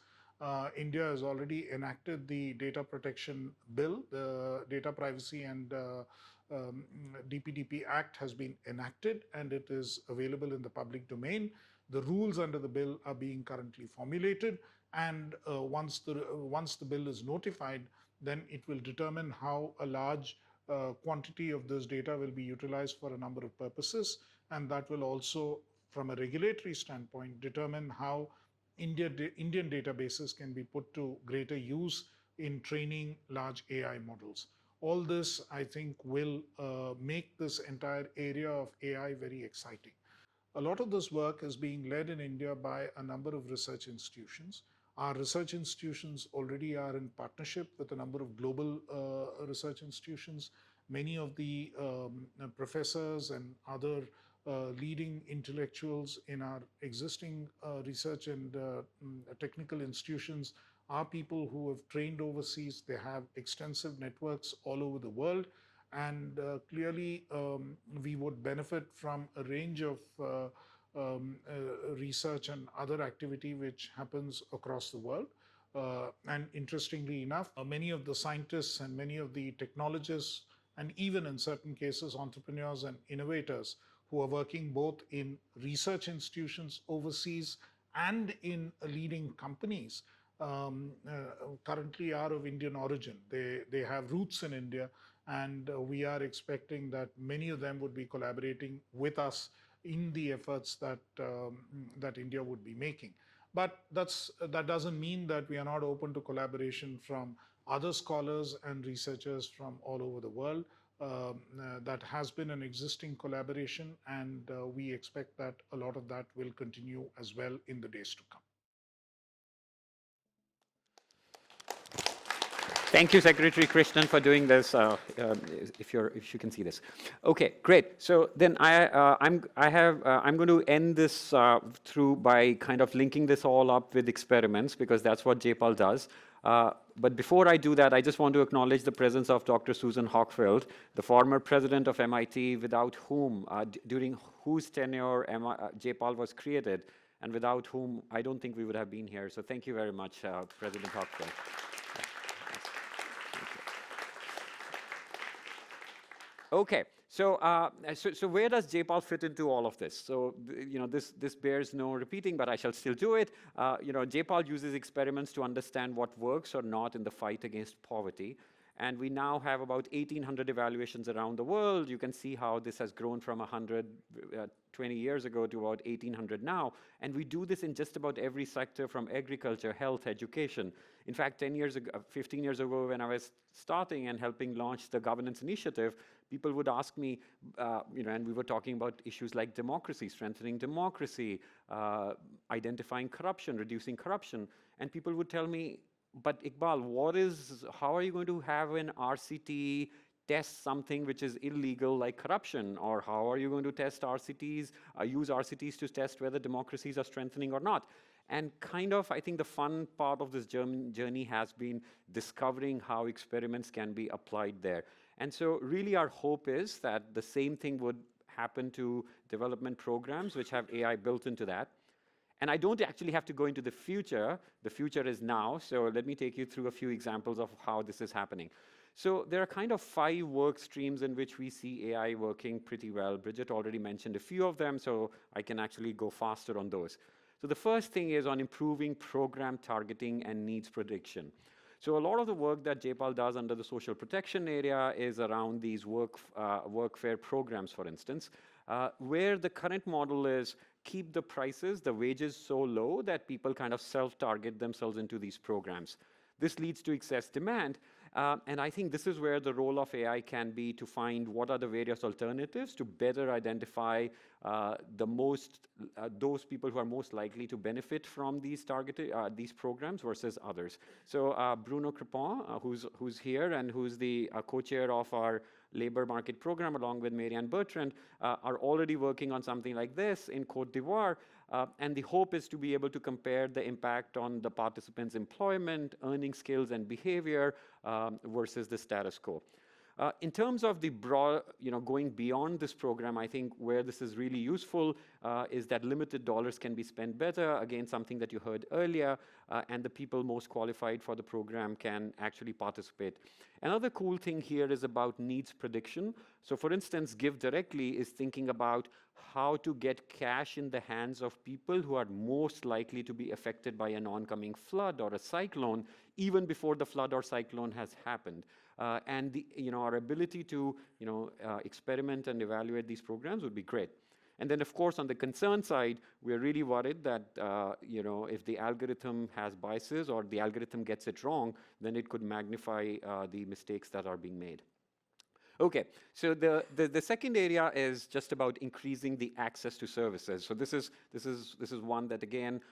India has already enacted the data protection bill. The Data Privacy and DPDP Act has been enacted, and it is available in the public domain. The rules under the bill are being currently formulated, and once the bill is notified, then it will determine how a large quantity of this data will be utilized for a number of purposes, and that will also, from a regulatory standpoint, determine how Indian databases can be put to greater use in training large AI models. All this, I think, will make this entire area of AI very exciting. A lot of this work is being led in India by a number of research institutions. Our research institutions already are in partnership with a number of global research institutions. Many of the professors and other leading intellectuals in our existing research and technical institutions are people who have trained overseas. They have extensive networks all over the world. And clearly, we would benefit from a range of research and other activity which happens across the world. And interestingly enough, many of the scientists and many of the technologists, and even in certain cases, entrepreneurs and innovators who are working both in research institutions overseas and in leading companies, currently are of Indian origin. They have roots in India, and we are expecting that many of them would be collaborating with us in the efforts that India would be making. But that doesn't mean that we are not open to collaboration from other scholars and researchers from all over the world. That has been an existing collaboration, and we expect that a lot of that will continue as well in the days to come. Thank you, Secretary Krishnan, for doing this. If you can see this, okay, great. So then I'm going to end this through by kind of linking this all up with experiments, because that's what JPAL does. But before I do that, I just want to acknowledge the presence of Dr. Susan Hockfield, the former president of MIT, without whom, during whose tenure JPAL was created, and without whom I don't think we would have been here. So thank you very much, President Hockfield. Okay, so where does JPAL fit into all of this? So this bears no repeating, but I shall still do it. JPAL uses experiments to understand what works or not in the fight against poverty. And we now have about 1,800 evaluations around the world. You can see how this has grown from 120 years ago to about 1,800 now. And we do this in just about every sector, from agriculture, health, education. In fact, 15 years ago, when I was starting and helping launch the governance initiative, people would ask me, and we were talking about issues like democracy, strengthening democracy, identifying corruption, reducing corruption. And people would tell me, but Iqbal, how are you going to have an RCT test something which is illegal like corruption? Or how are you going to test RCTs, use RCTs to test whether democracies are strengthening or not? And kind of, I think the fun part of this journey has been discovering how experiments can be applied there. And so really our hope is that the same thing would happen to development programs which have AI built into that. And I don't actually have to go into the future. The future is now. So let me take you through a few examples of how this is happening. So there are kind of 5 work streams in which we see AI working pretty well. Brigitte already mentioned a few of them, so I can actually go faster on those. So the first thing is on improving program targeting and needs prediction. So a lot of the work that JPAL does under the social protection area is around these workfare programs, for instance, where the current model is keep the prices, the wages so low that people kind of self-target themselves into these programs. This leads to excess demand. And I think this is where the role of AI can be to find what are the various alternatives to better identify those people who are most likely to benefit from these these programs versus others. So Bruno Crepon, who's here and who's the co-chair of our labor market program, along with Marianne Bertrand, are already working on something like this in Côte d'Ivoire. And the hope is to be able to compare the impact on the participants' employment, earning skills, and behavior versus the status quo. In terms of the broad, going beyond this program, I think where this is really useful is that limited dollars can be spent better. Again, something that you heard earlier, and the people most qualified for the program can actually participate. Another cool thing here is about needs prediction. So for instance, Give Directly is thinking about how to get cash in the hands of people who are most likely to be affected by an oncoming flood or a cyclone, even before the flood or cyclone has happened. And our ability to experiment and evaluate these programs would be great. And then, of course, on the concern side, we're really worried that if the algorithm has biases or the algorithm gets it wrong, then it could magnify the mistakes that are being made. Okay, so the second area is just about increasing the access to services. So this is one that, again,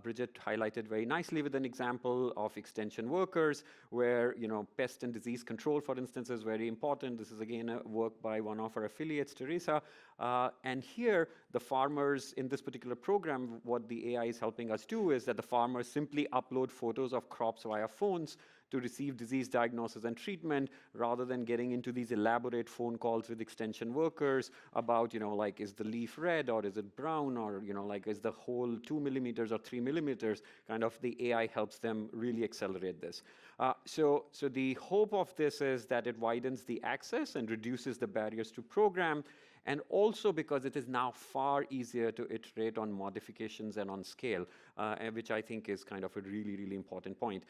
Brigitte highlighted very nicely with an example of extension workers, where pest and disease control, for instance, is very important. This is again a work by one of our affiliates, Teresa. And here, the farmers in this particular program, what the AI is helping us do is that the farmers simply upload photos of crops via phones to receive disease diagnosis and treatment, rather than getting into these elaborate phone calls with extension workers about, like, is the leaf red or is it brown, or, like, is the hole 2 millimeters or 3 millimeters? Kind of the AI helps them really accelerate this. So the hope of this is that it widens the access and reduces the barriers to program, and also because it is now far easier to iterate on modifications and on scale, which I think is kind of a really, really important point.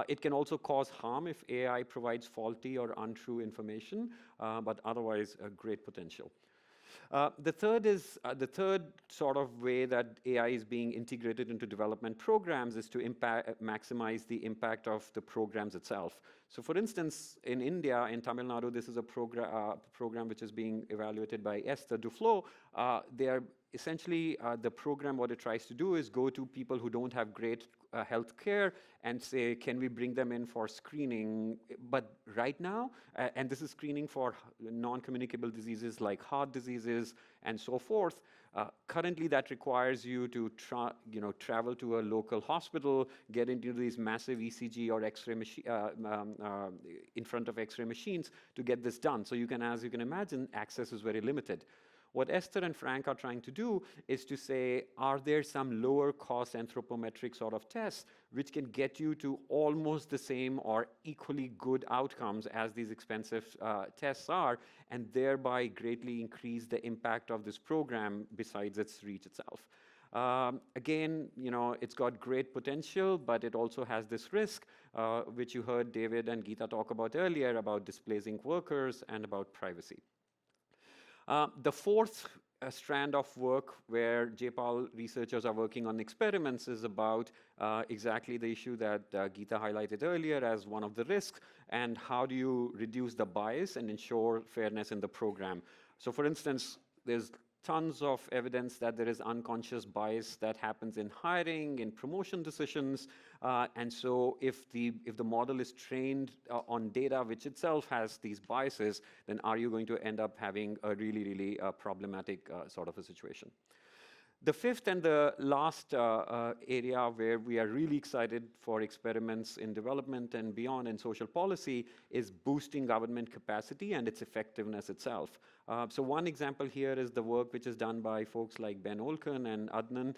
It can also cause harm if AI provides faulty or untrue information, but otherwise a great potential. The third sort of way that AI is being integrated into development programs is to maximize the impact of the programs itself. So for instance, in India, in Tamil Nadu, this is a program which is being evaluated by Esther Duflo. They are essentially, the program, what it tries to do is go to people who don't have great health care and say, can we bring them in for screening? But right now, and this is screening for non-communicable diseases like heart diseases and so forth, currently that requires you to travel to a local hospital, get into these massive ECG or X-ray in front of X-ray machines to get this done. So as you can imagine, access is very limited. What Esther and Frank are trying to do is to say, are there some lower cost anthropometric sort of tests which can get you to almost the same or equally good outcomes as these expensive tests are, and thereby greatly increase the impact of this program besides its reach itself. Again, it's got great potential, but it also has this risk, which you heard David and Gita talk about earlier, about displacing workers and about privacy. The fourth strand of work where J-PAL researchers are working on experiments is about exactly the issue that Gita highlighted earlier as one of the risks, and how do you reduce the bias and ensure fairness in the program. So for instance, there's tons of evidence that there is unconscious bias that happens in hiring, in promotion decisions, and so if the model is trained on data which itself has these biases, then are you going to end up having a really, really problematic sort of a situation? The fifth and the last area where we are really excited for experiments in development and beyond in social policy is boosting government capacity and its effectiveness itself. So one example here is the work which is done by folks like Ben Olken and Adnan,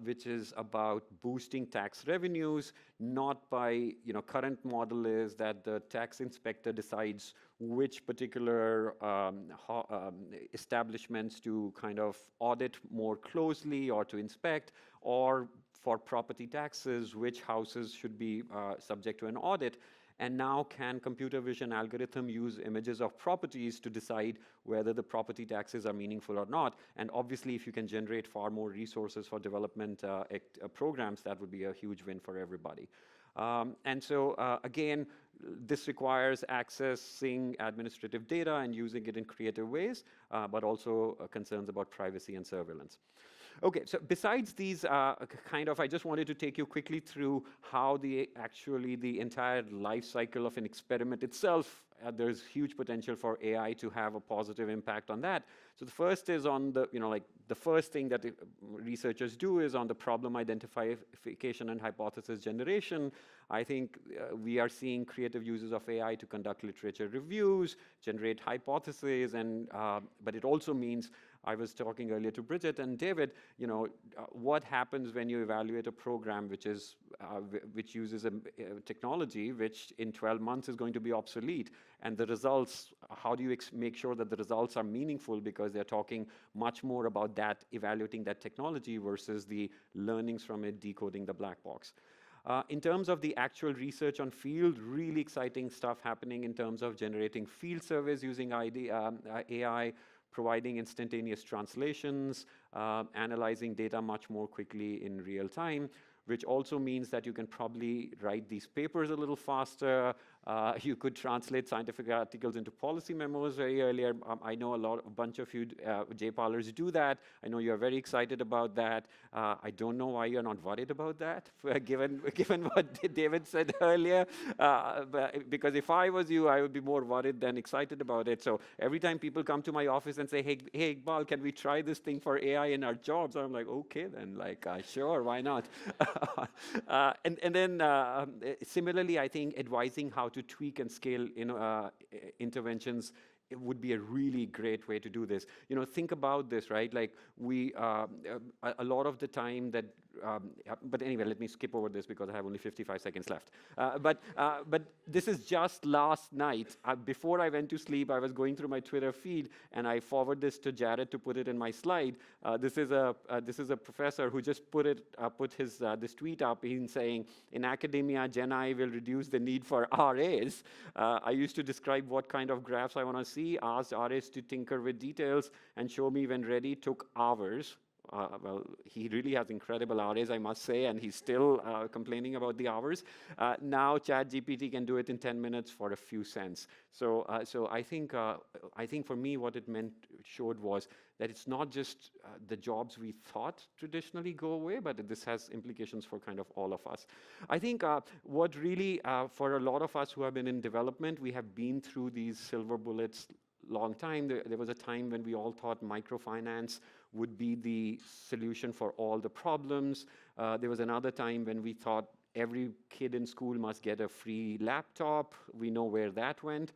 which is about boosting tax revenues, not by, current model is that the tax inspector decides which particular establishments to kind of audit more closely or to inspect, or for property taxes, which houses should be subject to an audit. And now can computer vision algorithm use images of properties to decide whether the property taxes are meaningful or not? And obviously, if you can generate far more resources for development programs, that would be a huge win for everybody. And so, again, this requires accessing administrative data and using it in creative ways, but also concerns about privacy and surveillance. Okay, so besides these I just wanted to take you quickly through how the entire life cycle of an experiment itself there's huge potential for AI to have a positive impact on that. So the first is on the, like the first thing that researchers do is on the problem identification and hypothesis generation. I think we are seeing creative uses of AI to conduct literature reviews, generate hypotheses, and but it also means, I was talking earlier to Brigitte and David, what happens when you evaluate a program which uses a technology which in 12 months is going to be obsolete, and the results, how do you make sure that the results are meaningful, because they're talking much more about that, evaluating that technology versus the learnings from it, decoding the black box. In terms of the actual research on field, really exciting stuff happening in terms of generating field surveys using AI, providing instantaneous translations, analyzing data much more quickly in real time, which also means that you can probably write these papers a little faster. You could translate scientific articles into policy memos very earlier. I know a bunch of you JPALers do that. I know you're very excited about that. I don't know why you're not worried about that, given what David said earlier. Because if I was you, I would be more worried than excited about it. So every time people come to my office and say, hey, Iqbal, can we try this thing for AI in our jobs? I'm like, okay, then, sure, why not? And then similarly, I think advising how to tweak and scale interventions, it would be a really great way to do this. Think about this, right? Like a lot of the time that, but anyway, let me skip over this because I have only 55 seconds left. But this is just last night. Before I went to sleep, I was going through my Twitter feed, and I forwarded this to Jared to put it in my slide. This is a professor who just put this tweet up. He's saying, in academia, Gen AI will reduce the need for RAs. I used to describe what kind of graphs I want to see, asked RAs to tinker with details and show me when ready, took hours. Well, he really has incredible RAs, I must say, and he's still complaining about the hours. Now ChatGPT can do it in 10 minutes for a few cents. So I think for me, what it showed was that it's not just the jobs we thought traditionally go away, but this has implications for kind of all of us. I think what really, for a lot of us who have been in development, we have been through these silver bullets long time. There was a time when we all thought microfinance would be the solution for all the problems. There was another time when we thought every kid in school must get a free laptop. We know where that went.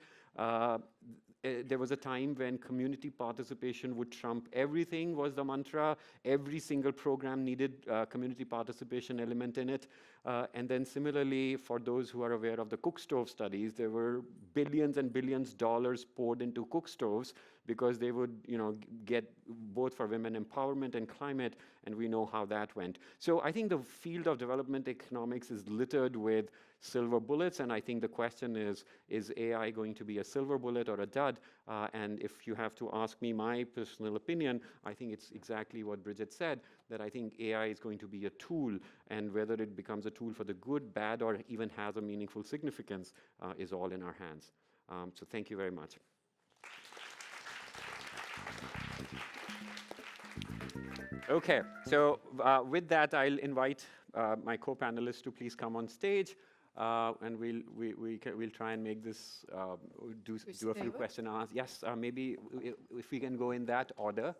There was a time when community participation would trump everything, was the mantra. Every single program needed community participation element in it. And then similarly, for those who are aware of the cook stove studies, there were billions and billions dollars poured into cook stoves because they would, get both for women empowerment and climate, and we know how that went. So I think the field of development economics is littered with silver bullets, and I think the question is AI going to be a silver bullet or a dud? And if you have to ask me my personal opinion, I think it's exactly what Brigitte said, that I think AI is going to be a tool, and whether it becomes a tool for the good, bad, or even has a meaningful significance is all in our hands. So thank you very much. Okay, so with that, I'll invite my co-panelists to please come on stage, and we'll try and make this do a few question and answers. Yes, maybe if we can go in that order,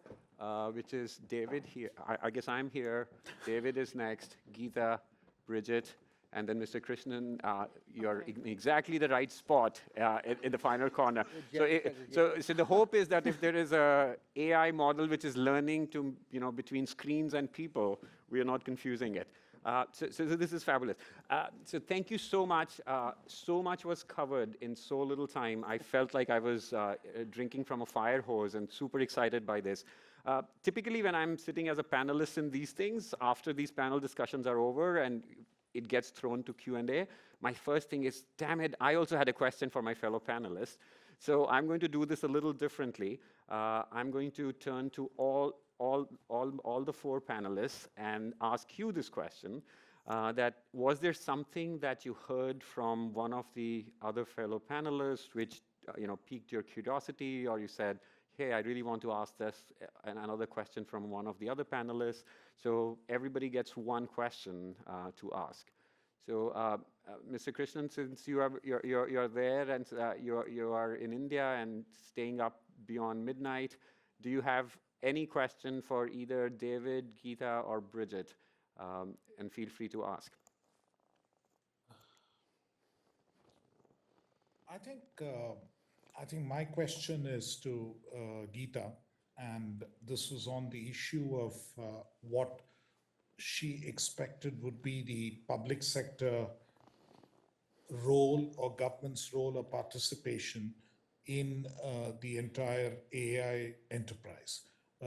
which is David here. I guess I'm here. David is next. Gita, Brigitte, and then Mr. Krishnan. You're in exactly the right spot in the final corner. So the hope is that if there is a AI model which is learning to, between screens and people, we are not confusing it. So this is fabulous. So thank you so much. So much was covered in so little time. I felt like I was drinking from a fire hose and super excited by this. Typically, when I'm sitting as a panelist in these things, after these panel discussions are over and it gets thrown to Q&A, my first thing is, damn it, I also had a question for my fellow panelists. So I'm going to do this a little differently. I'm going to turn to all the four panelists and ask you this question, that was there something that you heard from one of the other fellow panelists which piqued your curiosity, or you said, hey, I really want to ask this and another question from one of the other panelists. So everybody gets one question to ask. So, Mr. Krishnan, since you're there and you are in India and staying up beyond midnight, do you have any question for either David, Gita, or Brigitte? And feel free to ask. I think my question is to Gita, and this was on the issue of what she expected would be the public sector role or government's role or participation in the entire AI enterprise.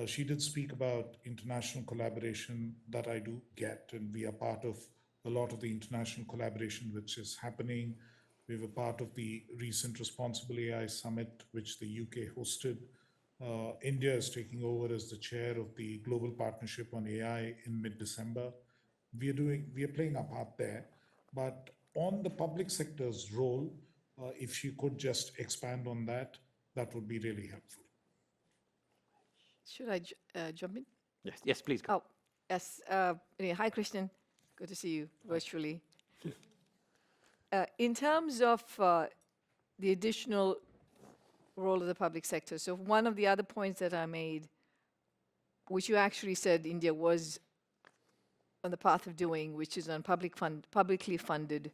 She did speak about international collaboration that I do get, and we are part of a lot of the international collaboration which is happening. We were part of the recent Responsible AI Summit, which the UK hosted. India is taking over as the chair of the Global Partnership on AI in mid-December. We are playing our part there, but on the public sector's role, if you could just expand on that, that would be really helpful. Should I jump in? Yes, please. Go. Oh, yes. Anyway, hi, Krishnan. Good to see you virtually. In terms of the additional role of the public sector, so one of the other points that I made, which you actually said India was on the path of doing, which is on publicly funded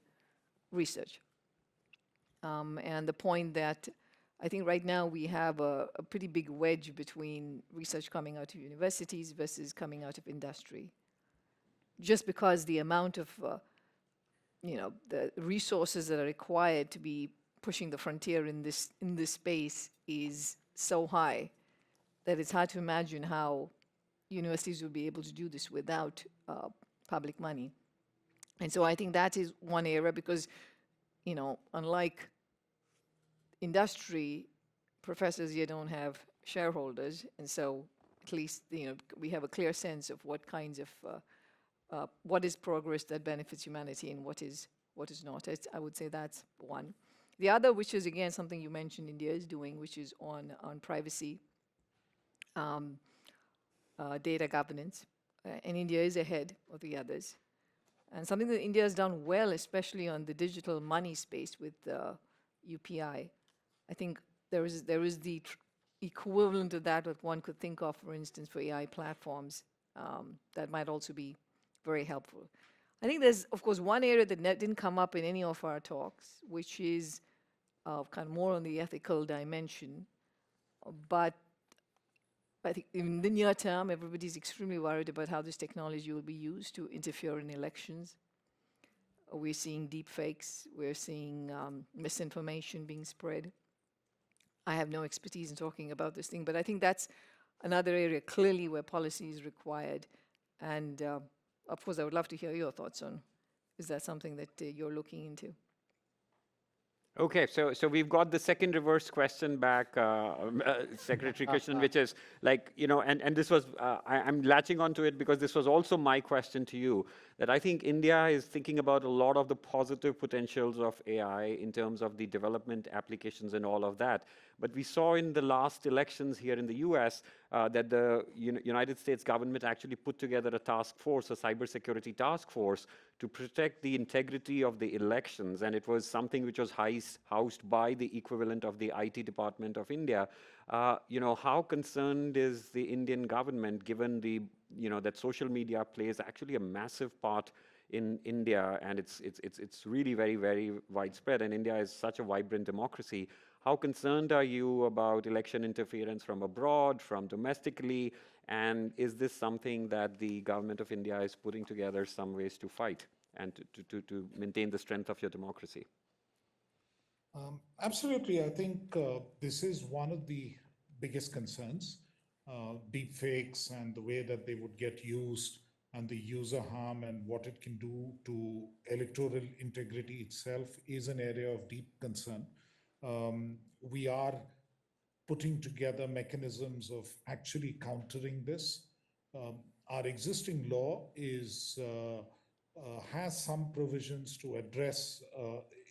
research. And the point that I think right now we have a pretty big wedge between research coming out of universities versus coming out of industry. Just because the amount of, the resources that are required to be pushing the frontier in this space is so high that it's hard to imagine how universities will be able to do this without public money. And so I think that is one area because, unlike industry, professors here don't have shareholders. And so at least, we have a clear sense of what kinds of, what is progress that benefits humanity and what is not. I would say that's one. The other, which is again something you mentioned India is doing, which is on privacy, data governance. And India is ahead of the others. And something that India has done well, especially on the digital money space with UPI. I think there is the equivalent of that one could think of, for instance, for AI platforms that might also be very helpful. I think there's, of course, one area that didn't come up in any of our talks, which is kind of more on the ethical dimension. But I think in the near term, everybody's extremely worried about how this technology will be used to interfere in elections. We're seeing deep fakes. We're seeing misinformation being spread. I have no expertise in talking about this thing, but I think that's another area clearly where policy is required. And of course, I would love to hear your thoughts on, is that something that you're looking into? Okay, so we've got the second reverse question back, Secretary Krishnan, which is like, and this was, I'm latching onto it because this was also my question to you, that I think India is thinking about a lot of the positive potentials of AI in terms of the development applications and all of that. But we saw in the last elections here in the US that the United States government actually put together a task force, a cybersecurity task force, to protect the integrity of the elections. And it was something which was housed by the equivalent of the IT Department of India. How concerned is the Indian government, given that social media plays actually a massive part in India, and it's really very, very widespread, and India is such a vibrant democracy. How concerned are you about election interference from abroad, from domestically, and is this something that the government of India is putting together some ways to fight and to maintain the strength of your democracy? Absolutely. I think this is one of the biggest concerns. Deep fakes and the way that they would get used and the user harm and what it can do to electoral integrity itself is an area of deep concern. We are putting together mechanisms of actually countering this. Our existing law has some provisions to address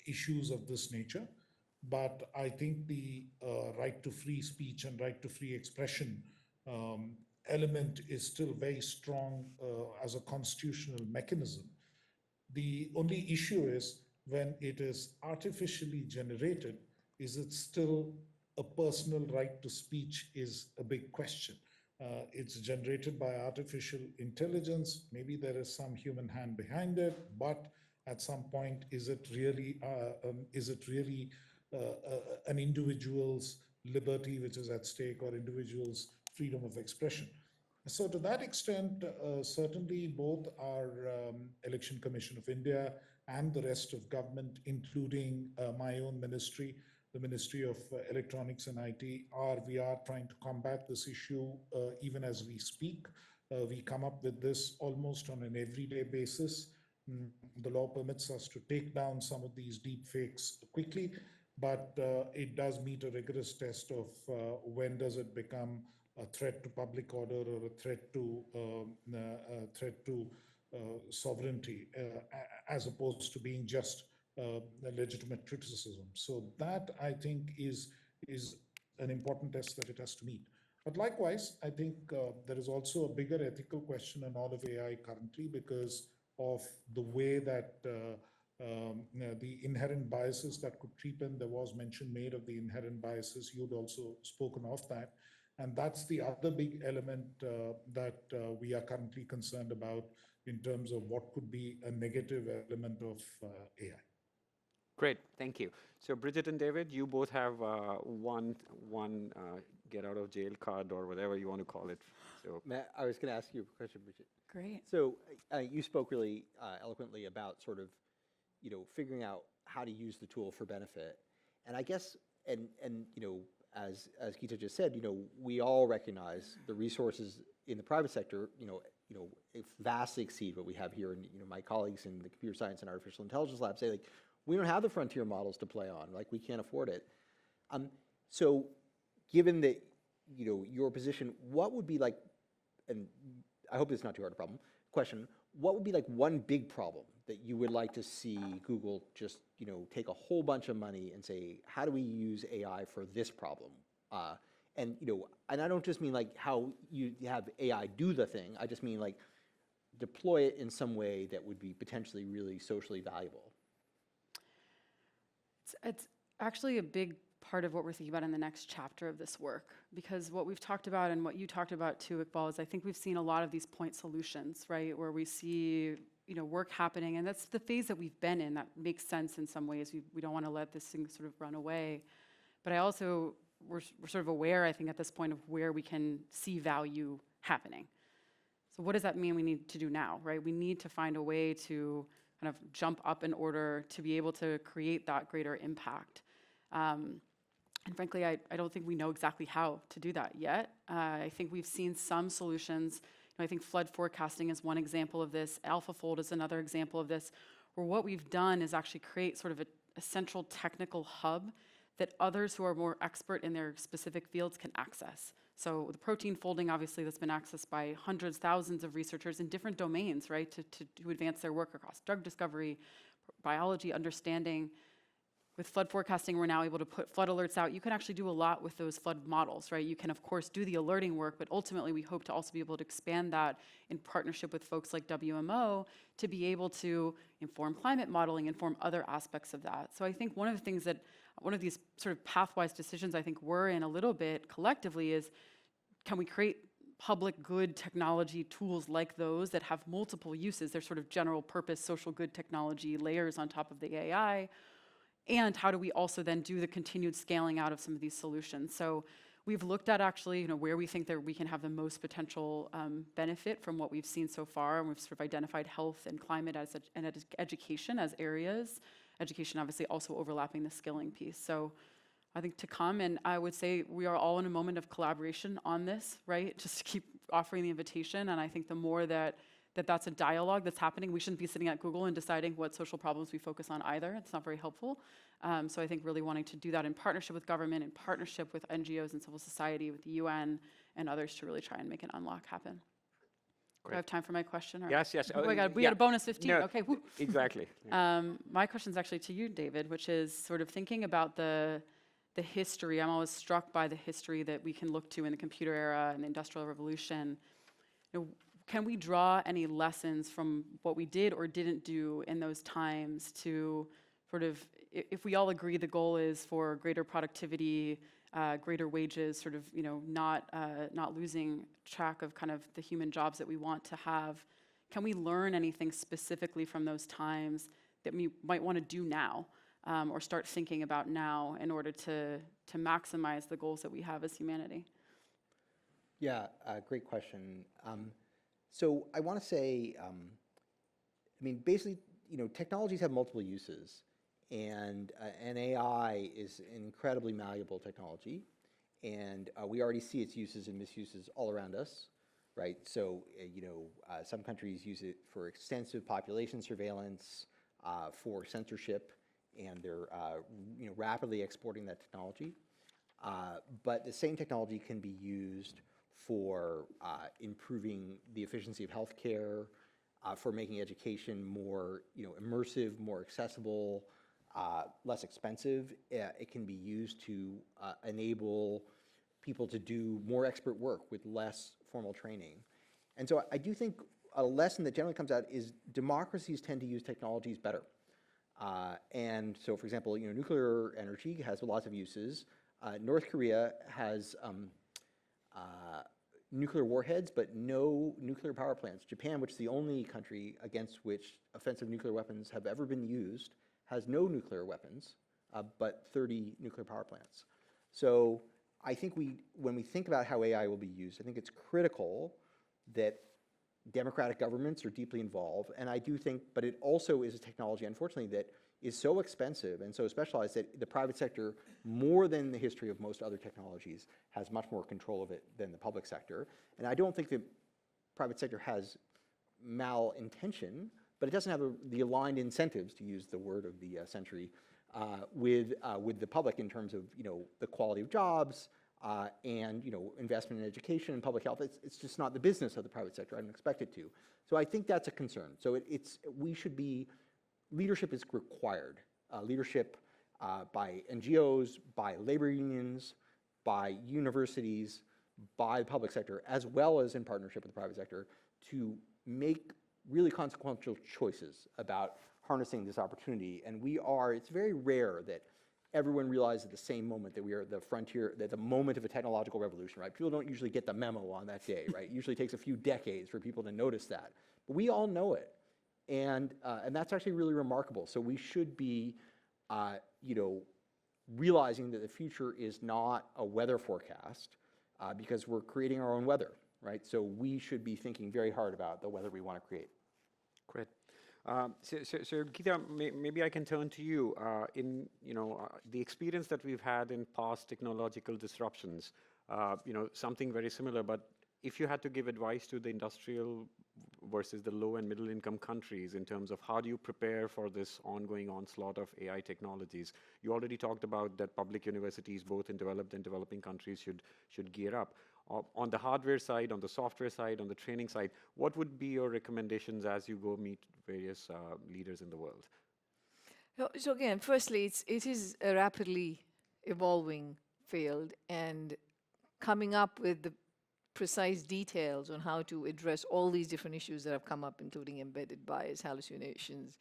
issues of this nature, but I think the right to free speech and right to free expression element is still very strong as a constitutional mechanism. The only issue is when it is artificially generated, is it still a personal right to speech is a big question. It's generated by artificial intelligence. Maybe there is some human hand behind it, but at some point, is it really an individual's liberty which is at stake, or individual's freedom of expression? So to that extent, certainly both our Election Commission of India and the rest of government, including my own ministry, the Ministry of Electronics and IT, we are trying to combat this issue even as we speak. We come up with this almost on an everyday basis. The law permits us to take down some of these deep fakes quickly, but it does meet a rigorous test of when does it become a threat to public order or a threat to sovereignty, as opposed to being just a legitimate criticism. So that, I think, is an important test that it has to meet. But likewise, I think there is also a bigger ethical question in all of AI currently, because of the way that the inherent biases that could creep in. There was mention made of the inherent biases. You'd also spoken of that. And that's the other big element that we are currently concerned about in terms of what could be a negative element of AI. Great, thank you. So Brigitte and David, you both have one get out of jail card or whatever you want to call it. So Matt, I was going to ask you a question, Brigitte. Great. So you spoke really eloquently about sort of, figuring out how to use the tool for benefit. And I guess, and as Gita just said, we all recognize the resources in the private sector, vastly exceed what we have here. And my colleagues in the computer science and artificial intelligence lab say, like, we don't have the frontier models to play on. Like, we can't afford it. So given that, your position, what would be like, and I hope it's not too hard a question, what would be like one big problem that you would like to see Google just, take a whole bunch of money and say, how do we use AI for this problem? And I don't just mean like how you have AI do the thing. I just mean like deploy it in some way that would be potentially really socially valuable. It's actually a big part of what we're thinking about in the next chapter of this work, because what we've talked about and what you talked about too, Iqbal, is I think we've seen a lot of these point solutions, right, where we see work happening, and that's the phase that we've been in. That makes sense in some ways. We don't want to let this thing sort of run away, but we're sort of aware, I think, at this point of where we can see value happening. So what does that mean we need to do now, right? We need to find a way to kind of jump up in order to be able to create that greater impact. And frankly, I don't think we know exactly how to do that yet. I think we've seen some solutions. I think flood forecasting is one example of this. AlphaFold is another example of this, where what we've done is actually create sort of a central technical hub that others who are more expert in their specific fields can access. So the protein folding, obviously, that's been accessed by hundreds, thousands of researchers in different domains, right, to advance their work across drug discovery, biology, understanding. With flood forecasting, we're now able to put flood alerts out. You can actually do a lot with those flood models, right? You can, of course, do the alerting work, but ultimately we hope to also be able to expand that in partnership with folks like WMO to be able to inform climate modeling, inform other aspects of that. So I think one of these sort of pathwise decisions I think we're in a little bit collectively is, can we create public good technology tools like those that have multiple uses? They're sort of general purpose, social good technology layers on top of the AI. And how do we also then do the continued scaling out of some of these solutions? So we've looked at actually, where we think that we can have the most potential benefit from what we've seen so far, and we've sort of identified health and climate and education as areas. Education obviously also overlapping the skilling piece. So I think to come, and I would say we are all in a moment of collaboration on this, right? Just to keep offering the invitation, and I think the more that's a dialogue that's happening. We shouldn't be sitting at Google and deciding what social problems we focus on either. It's not very helpful. So I think really wanting to do that in partnership with government, in partnership with NGOs and civil society, with the UN and others to really try and make an unlock happen. Great. Do I have time for my question? Or? Yes. Oh my God, we had a bonus 15. No, okay. Woo. Exactly. My question is actually to you, David, which is sort of thinking about the history. I'm always struck by the history that we can look to in the computer era and the Industrial Revolution. can we draw any lessons from what we did or didn't do in those times to sort of, if we all agree the goal is for greater productivity, greater wages, sort of, not losing track of kind of the human jobs that we want to have, can we learn anything specifically from those times that we might want to do now, or start thinking about now in order to maximize the goals that we have as humanity? Yeah, great question. So I want to say, I mean, basically, technologies have multiple uses, and AI is an incredibly malleable technology, and we already see its uses and misuses all around us, right? So, some countries use it for extensive population surveillance, for censorship, and they're, rapidly exporting that technology. But the same technology can be used for improving the efficiency of healthcare, for making education more, immersive, more accessible, less expensive. It can be used to enable people to do more expert work with less formal training. And so I do think a lesson that generally comes out is democracies tend to use technologies better. And so, for example, nuclear energy has lots of uses. North Korea has nuclear warheads, but no nuclear power plants. Japan, which is the only country against which offensive nuclear weapons have ever been used, has no nuclear weapons, but 30 nuclear power plants. So I think when we think about how AI will be used, I think it's critical that democratic governments are deeply involved. And I do think, but it also is a technology, unfortunately, that is so expensive and so specialized that the private sector, more than the history of most other technologies, has much more control of it than the public sector. And I don't think the private sector has malintention, but it doesn't have the aligned incentives, to use the word of the century, with the public in terms of the quality of jobs and investment in education and public health. It's just not the business of the private sector. I don't expect it to. So I think that's a concern. So leadership is required. Leadership by NGOs, by labor unions, by universities, by the public sector, as well as in partnership with the private sector, to make really consequential choices about harnessing this opportunity. And it's very rare that everyone realizes at the same moment that we are at the frontier, at the moment of a technological revolution, right? People don't usually get the memo on that day, right? It usually takes a few decades for people to notice that. But we all know it. And that's actually really remarkable. So we should be, realizing that the future is not a weather forecast, because we're creating our own weather, right? So we should be thinking very hard about the weather we want to create. Great. So Gita, maybe I can turn to you. In the experience that we've had in past technological disruptions, something very similar. But if you had to give advice to the industrial versus the low and middle income countries in terms of how do you prepare for this ongoing onslaught of AI technologies, you already talked about that public universities, both in developed and developing countries, should gear up. On the hardware side, on the software side, on the training side, what would be your recommendations as you go meet various leaders in the world? So again, firstly, it is a rapidly evolving field, and coming up with the precise details on how to address all these different issues that have come up, including embedded bias, hallucinations,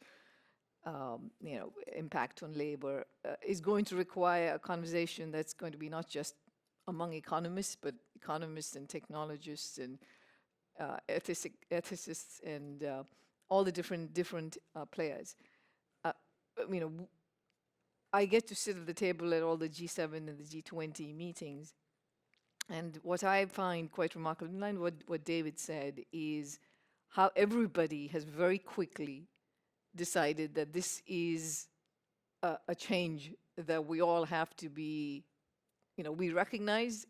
impact on labor, is going to require a conversation that's going to be not just among economists, but economists and technologists and ethicists and all the different players. I get to sit at the table at all the G7 and the G20 meetings, and what I find quite remarkable, in line with what David said, is how everybody has very quickly decided that this is a change that we all have to be, we recognize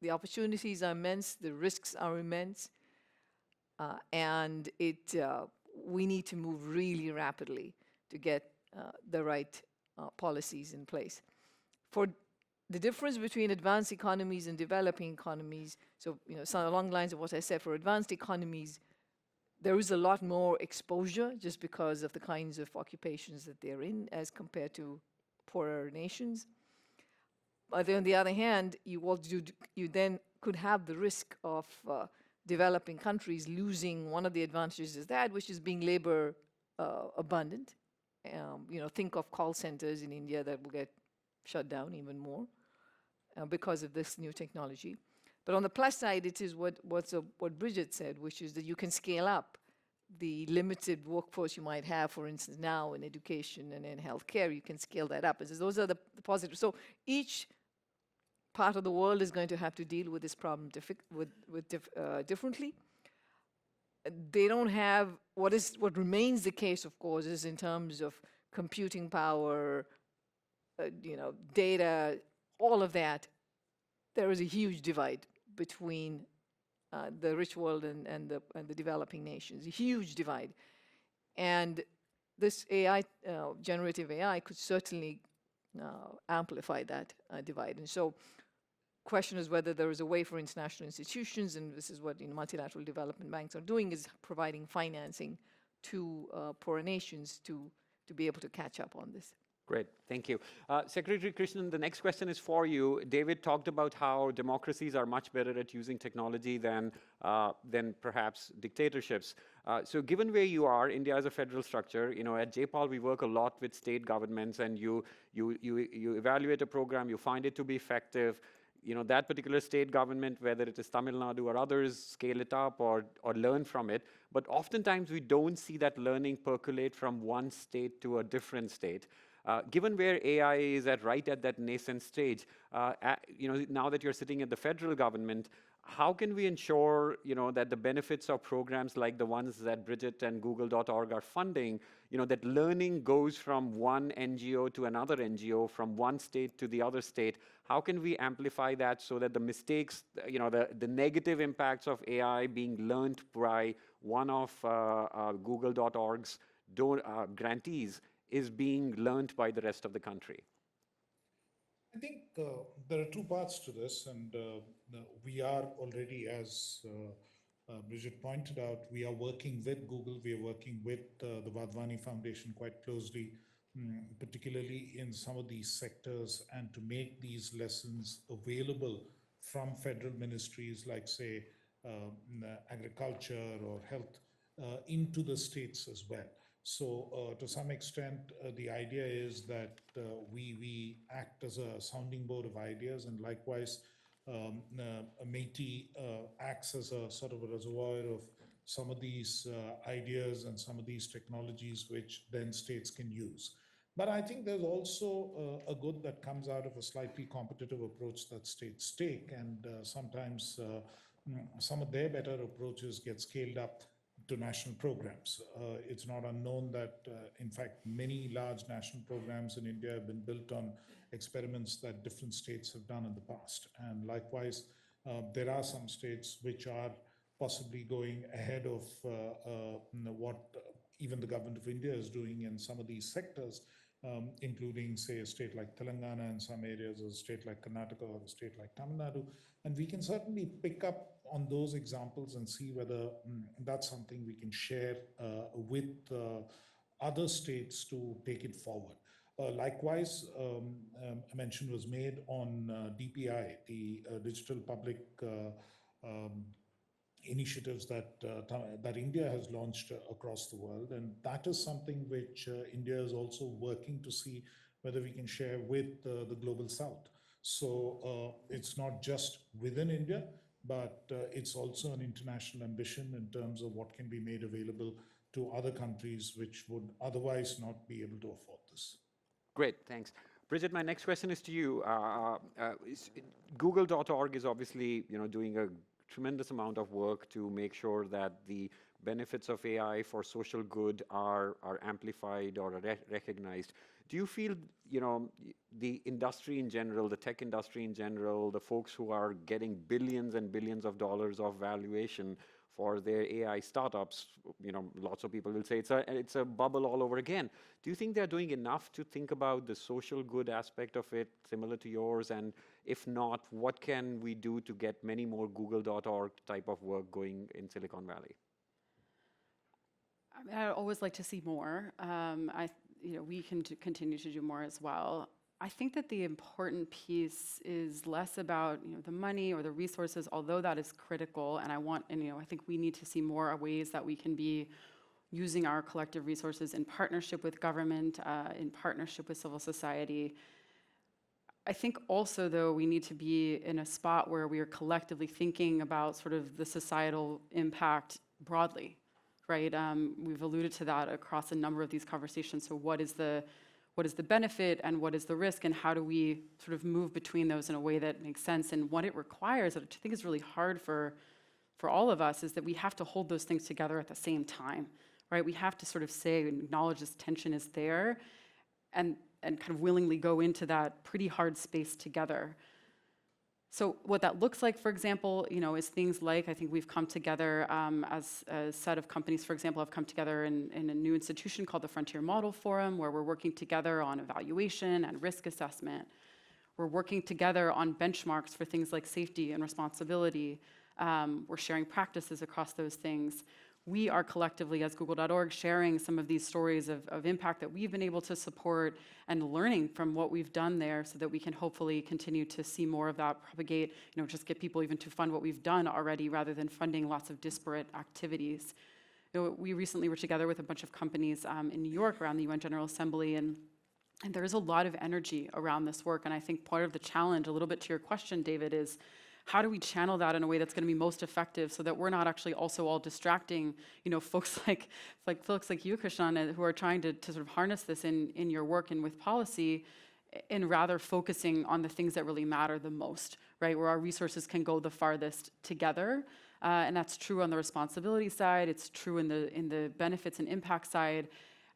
the opportunities are immense, the risks are immense, and we need to move really rapidly to get the right policies in place. For the difference between advanced economies and developing economies, so along the lines of what I said, for advanced economies, there is a lot more exposure just because of the kinds of occupations that they're in as compared to poorer nations. But on the other hand, you then could have the risk of developing countries losing one of the advantages is that, which is being labor abundant. Think of call centers in India that will get shut down even more because of this new technology. But on the plus side, it is what Brigitte said, which is that you can scale up the limited workforce you might have, for instance, now in education and in healthcare. You can scale that up. And so those are the positives. So each part of the world is going to have to deal with this problem differently. They don't have what remains the case, of course, is in terms of computing power, data, all of that. There is a huge divide between the rich world and the developing nations, a huge divide. And this AI, generative AI, could certainly amplify that divide. And so question is whether there is a way for international institutions, and this is what multilateral development banks are doing, is providing financing to poorer nations to be able to catch up on this. Great, thank you. Secretary Krishnan, the next question is for you. David talked about how democracies are much better at using technology than perhaps dictatorships. So given where you are, India is a federal structure. At JPAL we work a lot with state governments, and you evaluate a program, you find it to be effective. That particular state government, whether it is Tamil Nadu or others, scale it up or learn from it. But oftentimes we don't see that learning percolate from one state to a different state. Given where AI is right at that nascent stage, now that you're sitting at the federal government, how can we ensure that the benefits of programs like the ones that Brigitte and Google.org are funding, that learning goes from one NGO to another NGO, from one state to the other state? How can we amplify that so that the mistakes, the negative impacts of AI being learned by one of Google.org's grantees is being learned by the rest of the country? I think there are two parts to this, and we are already, as Brigitte pointed out, we are working with Google, we are working with the Vadvani Foundation quite closely, particularly in some of these sectors, and to make these lessons available from federal ministries like, say, agriculture or health into the states as well. So to some extent, the idea is that we act as a sounding board of ideas, and likewise, METI acts as a sort of a reservoir of some of these ideas and some of these technologies which then states can use. But I think there's also a good that comes out of a slightly competitive approach that states take, and sometimes some of their better approaches get scaled up to national programs. It's not unknown that, in fact, many large national programs in India have been built on experiments that different states have done in the past. And likewise, there are some states which are possibly going ahead of what even the government of India is doing in some of these sectors, including, say, a state like Telangana in some areas, or a state like Karnataka, or a state like Tamil Nadu. And we can certainly pick up on those examples and see whether that's something we can share with other states to take it forward. Likewise, a mention was made on DPI, the Digital Public initiatives that India has launched across the world, and that is something which India is also working to see whether we can share with the Global South. So it's not just within India, but it's also an international ambition in terms of what can be made available to other countries which would otherwise not be able to afford this. Great, thanks. Brigitte, my next question is to you. Google.org is obviously doing a tremendous amount of work to make sure that the benefits of AI for social good are amplified or recognized. Do you feel, the industry in general, the tech industry in general, the folks who are getting billions and billions of dollars of valuation for their AI startups, lots of people will say it's a bubble all over again. Do you think they're doing enough to think about the social good aspect of it, similar to yours? And if not, what can we do to get many more Google.org type of work going in Silicon Valley? I mean, I'd always like to see more. We can continue to do more as well. I think that the important piece is less about the money or the resources, although that is critical. And I think we need to see more ways that we can be using our collective resources in partnership with government, in partnership with civil society. I think also, though, we need to be in a spot where we are collectively thinking about sort of the societal impact broadly, right? We've alluded to that across a number of these conversations. So what is the benefit and what is the risk, and how do we sort of move between those in a way that makes sense? And what it requires, that I think is really hard for all of us, is that we have to hold those things together at the same time, right? We have to sort of say and acknowledge this tension is there, and kind of willingly go into that pretty hard space together. So what that looks like, for example, is things like, I think we've come together as a set of companies, for example, have come together in a new institution called the Frontier Model Forum, where we're working together on evaluation and risk assessment. We're working together on benchmarks for things like safety and responsibility. We're sharing practices across those things. We are collectively, as Google.org, sharing some of these stories of impact that we've been able to support and learning from what we've done there, so that we can hopefully continue to see more of that propagate, just get people even to fund what we've done already rather than funding lots of disparate activities. We recently were together with a bunch of companies in New York around the UN General Assembly, and there is a lot of energy around this work. And I think part of the challenge, a little bit to your question, David, is how do we channel that in a way that's going to be most effective, so that we're not actually also all distracting, folks like folks like you, Krishnan, who are trying to sort of harness this in your work and with policy, and rather focusing on the things that really matter the most, right? Where our resources can go the farthest together. And that's true on the responsibility side. It's true in the benefits and impact side.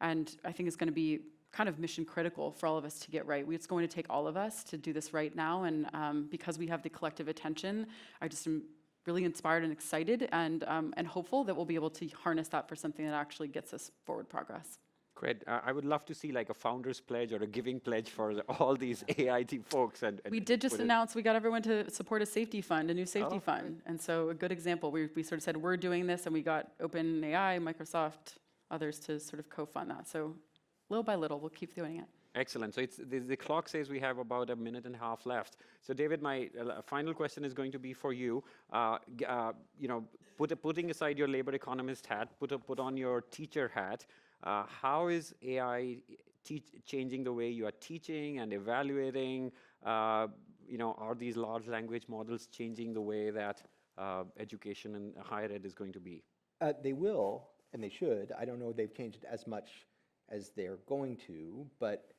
And I think it's going to be kind of mission critical for all of us to get right. It's going to take all of us to do this right now. And because we have the collective attention, I just am really inspired and excited and hopeful that we'll be able to harness that for something that actually gets us forward progress. Great. I would love to see like a founder's pledge or a giving pledge for all these AI team folks. And we did just announce we got everyone to support a safety fund, a new safety fund. And so a good example, we sort of said we're doing this, and we got OpenAI, Microsoft, others to sort of co-fund that. So little by little, we'll keep doing it. Excellent. So the clock says we have about a minute and a half left. So David, my final question is going to be for you. Putting aside your labor economist hat, put on your teacher hat. How is AI changing the way you are teaching and evaluating? Are these large language models changing the way that education and higher ed is going to be? They will, and they should. I don't know if they've changed as much as they're going to, but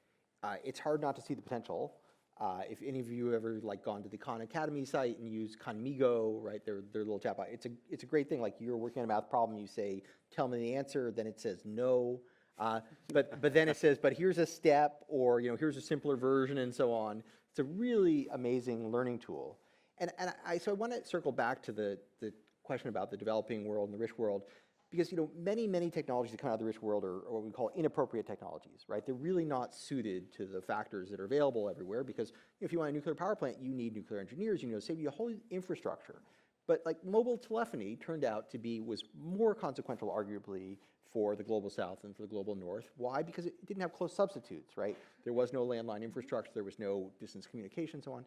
it's hard not to see the potential. If any of you ever gone to the Khan Academy site and use Khanmigo, right, their little chatbot, it's a great thing. Like, you're working on a math problem, you say, tell me the answer, then it says no, but then it says, but here's a step, or here's a simpler version, and so on. It's a really amazing learning tool. And so I want to circle back to the question about the developing world and the rich world, because many technologies that come out of the rich world are what we call inappropriate technologies, right? They're really not suited to the factors that are available everywhere, because if you want a nuclear power plant, you need nuclear engineers, save you a whole infrastructure. But mobile telephony turned out to was more consequential, arguably, for the global south than for the global north. Why? Because it didn't have close substitutes, right? There was no landline infrastructure, there was no distance communication, and so on.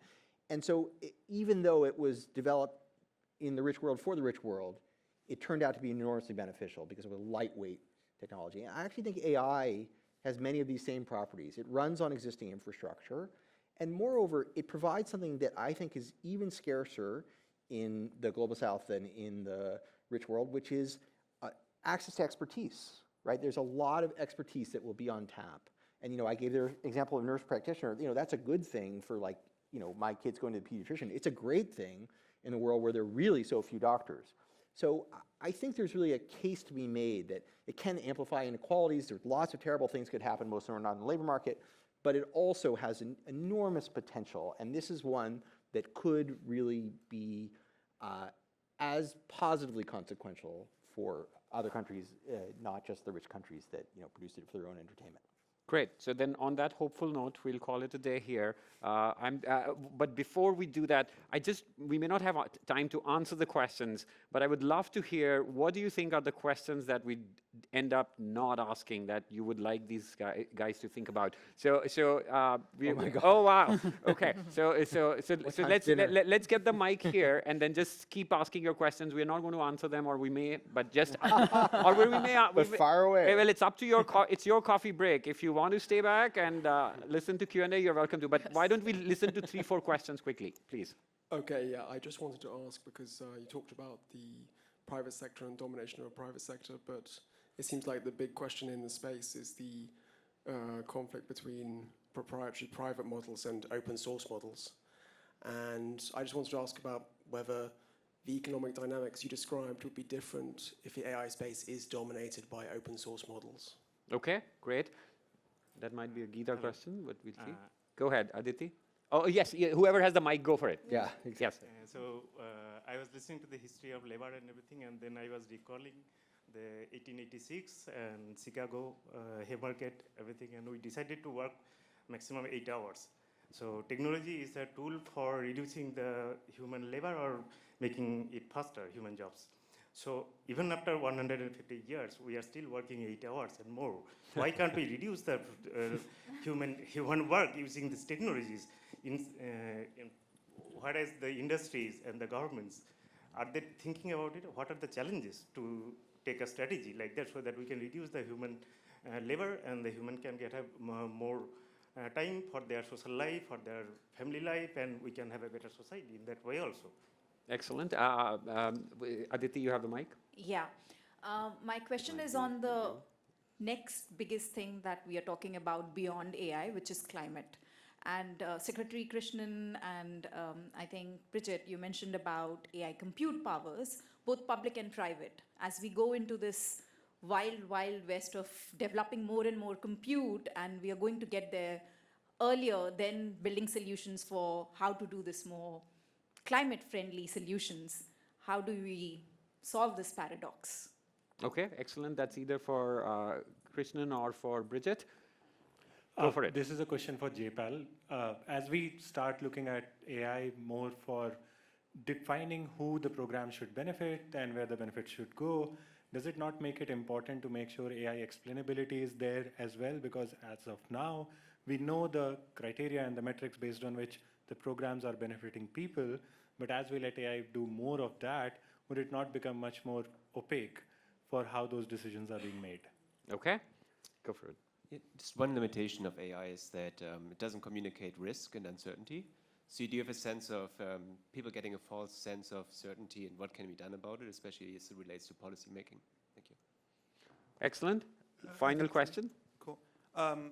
And so even though it was developed in the rich world for the rich world, it turned out to be enormously beneficial because of a lightweight technology. And I actually think AI has many of these same properties. It runs on existing infrastructure, and moreover, it provides something that I think is even scarcer in the global south than in the rich world, which is access to expertise, right? There's a lot of expertise that will be on tap. And I gave their example of nurse practitioner. That's a good thing for my kids going to the pediatrician. It's a great thing in a world where there are really so few doctors. So I think there's really a case to be made that it can amplify inequalities. There's lots of terrible things could happen, most of them are not in the labor market, but it also has an enormous potential. And this is one that could really be as positively consequential for other countries, not just the rich countries that produced it for their own entertainment. Great. So then on that hopeful note, we'll call it a day here. But before we do that, we may not have time to answer the questions, but I would love to hear, what do you think are the questions that we end up not asking that you would like these guys to think about? Oh wow. Okay. So let's get the mic here and then just keep asking your questions. We're not going to answer them, or we may, but just or we may. But fire away. Well, it's up to your it's your coffee break. If you want to stay back and listen to Q&A, you're welcome to. But why don't we listen to 3-4 questions quickly, please? Okay, yeah, I just wanted to ask, because you talked about the private sector and domination of a private sector, but it seems like the big question in the space is the conflict between proprietary private models and open source models. And I just wanted to ask about whether the economic dynamics you described would be different if the AI space is dominated by open source models. Okay, great. That might be a Gita question, but we'll see. Go ahead, Aditi. Oh, yes, whoever has the mic, go for it. Yeah, yes. I was listening to the history of labor and everything, and then I was recalling the 1886 and Chicago Haymarket, everything, and we decided to work maximum 8 hours. So technology is a tool for reducing the human labor or making it faster, human jobs. So even after 150 years, we are still working 8 hours and more. Why can't we reduce the human work using these technologies? Whereas the industries and the governments, are they thinking about it? What are the challenges to take a strategy like that so that we can reduce the human labor and the human can get more time for their social life, for their family life, and we can have a better society in that way also. Excellent. Aditi, you have the mic. Yeah. My question is on the next biggest thing that we are talking about beyond AI, which is climate. And Secretary Krishnan and I think Brigitte, you mentioned about AI compute powers, both public and private. As we go into this wild, wild west of developing more and more compute, and we are going to get there earlier than building solutions for how to do this more climate-friendly solutions. How do we solve this paradox? Okay, excellent. That's either for Krishnan or for Brigitte. Go for it. This is a question for JPAL. As we start looking at AI more for defining who the program should benefit and where the benefits should go, does it not make it important to make sure AI explainability is there as well? Because as of now, we know the criteria and the metrics based on which the programs are benefiting people, but as we let AI do more of that, would it not become much more opaque for how those decisions are being made? Okay, go for it. Just one limitation of AI is that it doesn't communicate risk and uncertainty. So do you have a sense of people getting a false sense of certainty and what can be done about it, especially as it relates to policy making? Thank you. Excellent. Final question. Cool.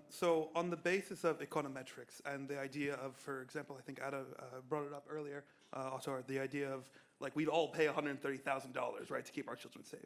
So on the basis of econometrics and the idea of, for example, I think Ada brought it up earlier, Autor, the idea of like we'd all pay $130,000, right, to keep our children safe.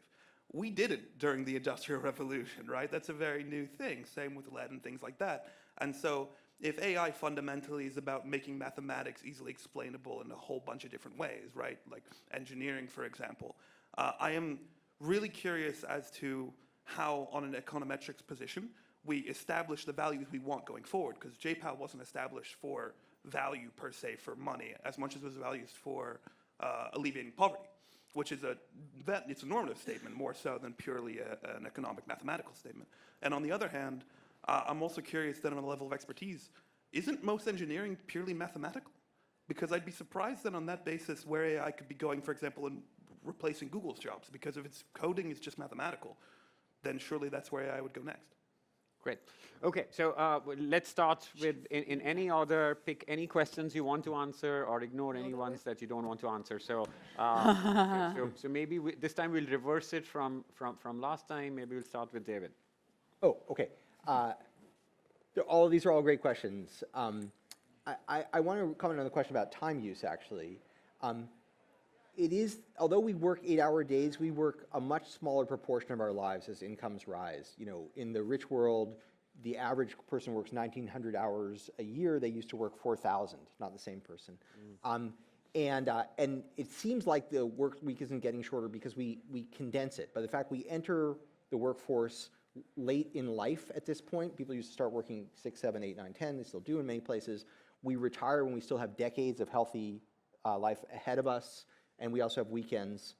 We didn't during the Industrial Revolution, right? That's a very new thing. Same with lead and things like that. And so if AI fundamentally is about making mathematics easily explainable in a whole bunch of different ways, right? Like engineering, for example. I am really curious as to how, on an econometrics position, we establish the values we want going forward, because JPAL wasn't established for value per se, for money, as much as it was values for alleviating poverty, which is it's a normative statement more so than purely an economic mathematical statement. And on the other hand, I'm also curious that on a level of expertise, isn't most engineering purely mathematical? Because I'd be surprised that on that basis where AI could be going, for example, in replacing Google's jobs, because if its coding is just mathematical, then surely that's where AI would go next. Great. Okay, so let's start with, in any order, pick any questions you want to answer or ignore any ones that you don't want to answer. So, so maybe this time we'll reverse it from last time. Maybe we'll start with David. Oh, okay. All of these are all great questions. I want to comment on the question about time use, actually. It is, although we work 8-hour days, we work a much smaller proportion of our lives as incomes rise. You know, in the rich world, the average person works 1,900 hours a year. They used to work 4,000, not the same person. And it seems like the work week isn't getting shorter because we condense it. By the fact we enter the workforce late in life at this point. People used to start working 6, 7, 8, 9, 10. They still do in many places. We retire when we still have decades of healthy life ahead of us, and we also have weekends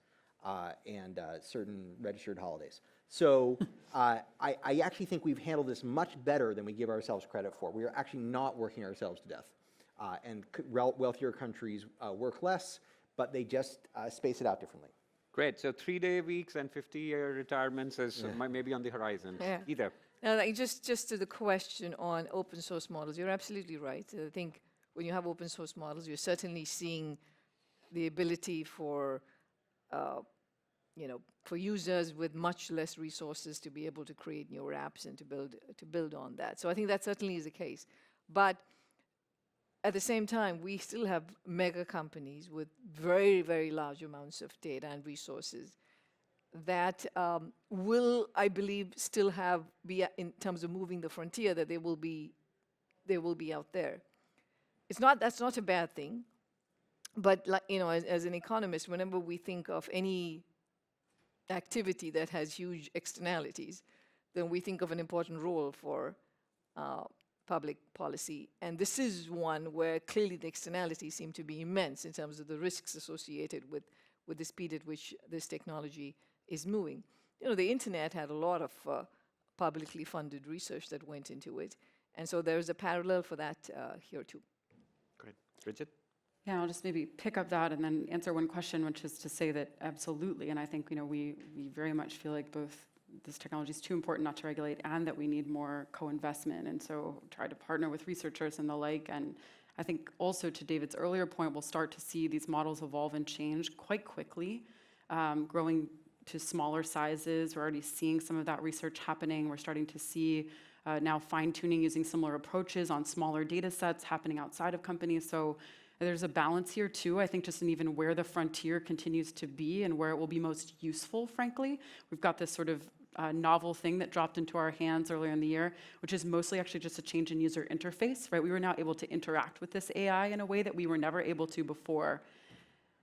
and certain registered holidays. So I actually think we've handled this much better than we give ourselves credit for. We are actually not working ourselves to death. And wealthier countries work less, but they just space it out differently. Great. So 3-day weeks and 50-year retirements is maybe on the horizon. Yeah. Either. Now, like, just to the question on open source models, you're absolutely right. I think when you have open source models, you're certainly seeing the ability for, for users with much less resources to be able to create newer apps and to build on that. So I think that certainly is the case. But at the same time, we still have mega companies with very, very large amounts of data and resources that will, I believe, still be in terms of moving the frontier, that they will be out there. That's not a bad thing, but as an economist, whenever we think of any activity that has huge externalities, then we think of an important role for public policy. And this is one where clearly the externalities seem to be immense in terms of the risks associated with the speed at which this technology is moving. The internet had a lot of publicly funded research that went into it. And so there's a parallel for that here too. Great. Brigitte? Yeah, I'll just maybe pick up that and then answer one question, which is to say that absolutely, and I think we very much feel like both this technology is too important not to regulate and that we need more co-investment, and so try to partner with researchers and the like. And I think also to David's earlier point, we'll start to see these models evolve and change quite quickly, growing to smaller sizes. We're already seeing some of that research happening. We're starting to see now fine-tuning using similar approaches on smaller data sets happening outside of companies. So there's a balance here too, I think, just in even where the frontier continues to be and where it will be most useful, frankly. We've got this sort of novel thing that dropped into our hands earlier in the year, which is mostly actually just a change in user interface, right? We were now able to interact with this AI in a way that we were never able to before.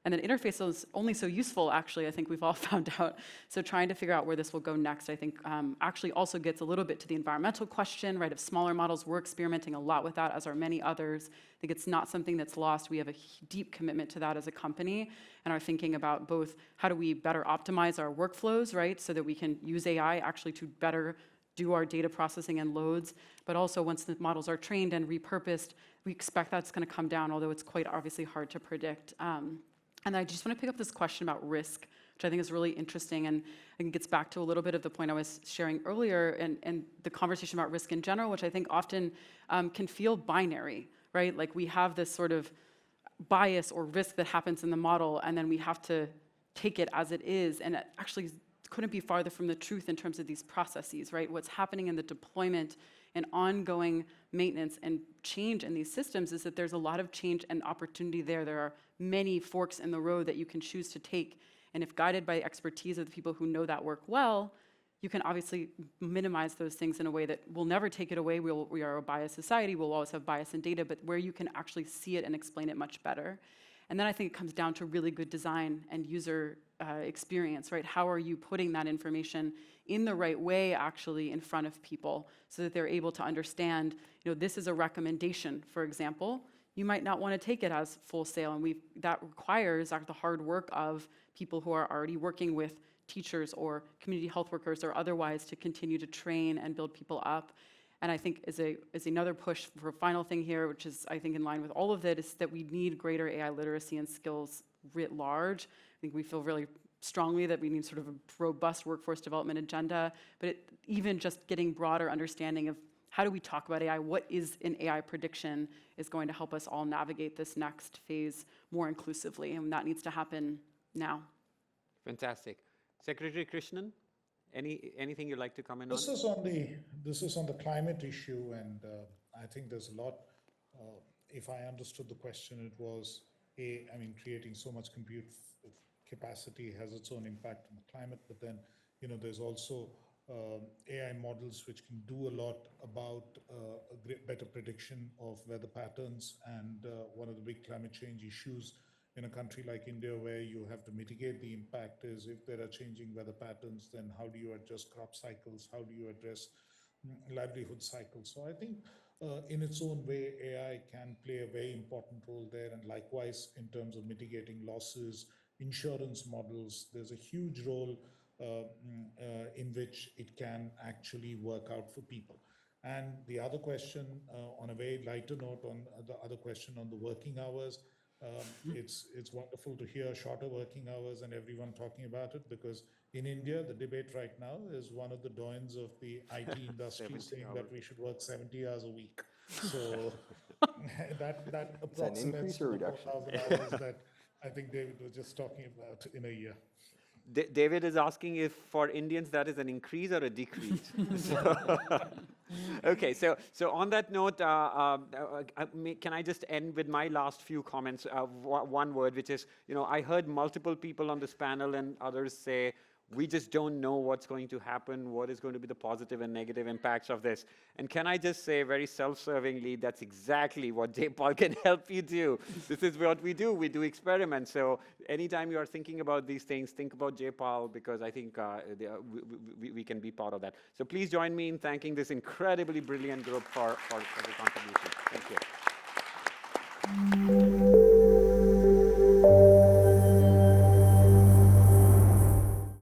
And then interface is only so useful, actually, I think we've all found out. So trying to figure out where this will go next, I think, actually also gets a little bit to the environmental question, right? Of smaller models, we're experimenting a lot with that, as are many others. I think it's not something that's lost. We have a deep commitment to that as a company and are thinking about both how do we better optimize our workflows, right? So that we can use AI actually to better do our data processing and loads, but also once the models are trained and repurposed, we expect that's gonna come down, although it's quite obviously hard to predict. And I just want to pick up this question about risk, which I think is really interesting, and I think it gets back to a little bit of the point I was sharing earlier and the conversation about risk in general, which I think often can feel binary, right? Like we have this sort of bias or risk that happens in the model, and then we have to take it as it is, and it actually couldn't be farther from the truth in terms of these processes, right? What's happening in the deployment and ongoing maintenance and change in these systems is that there's a lot of change and opportunity there. There are many forks in the road that you can choose to take. And if guided by expertise of the people who know that work well, you can obviously minimize those things in a way that will never take it away. We are a biased society. We'll always have bias in data, but where you can actually see it and explain it much better. And then I think it comes down to really good design and user experience, right? How are you putting that information in the right way, actually, in front of people so that they're able to understand, this is a recommendation, for example. You might not want to take it as full sale, and that requires the hard work of people who are already working with teachers or community health workers or otherwise to continue to train and build people up. And I think as another push for a final thing here, which is I think in line with all of that, is that we need greater AI literacy and skills writ large. I think we feel really strongly that we need sort of a robust workforce development agenda, but even just getting broader understanding of how do we talk about AI, what is an AI prediction, is going to help us all navigate this next phase more inclusively, and that needs to happen now. Fantastic. Secretary Krishnan, anything you'd like to comment on? This is on the climate issue, and I think there's a lot. If I understood the question, it was creating so much compute capacity has its own impact on the climate, but then there's also AI models which can do a lot about better prediction of weather patterns, and one of the big climate change issues in a country like India, where you have to mitigate the impact, is if there are changing weather patterns, then how do you adjust crop cycles? How do you address livelihood cycles? So I think in its own way, AI can play a very important role there. And likewise, in terms of mitigating losses, insurance models, there's a huge role in which it can actually work out for people. And the other question, on a very lighter note, on the other question on the working hours, it's wonderful to hear shorter working hours and everyone talking about it, because in India, the debate right now is one of the doyens of the IT industry saying that we should work 70 hours a week. So that approximates increase to or the reduction? 4,000 hours that I think David was just talking about in a year. David is asking if for Indians that is an increase or a decrease. Okay, so on that note, can I just end with my last few comments? One word, which is, I heard multiple people on this panel and others say, we just don't know what's going to happen, what is going to be the positive and negative impacts of this. And can I just say very self-servingly, that's exactly what J-PAL can help you do. This is what we do experiments. So anytime you are thinking about these things, think about J-PAL, because I think we can be part of that. So please join me in thanking this incredibly brilliant group for the contribution. Thank you.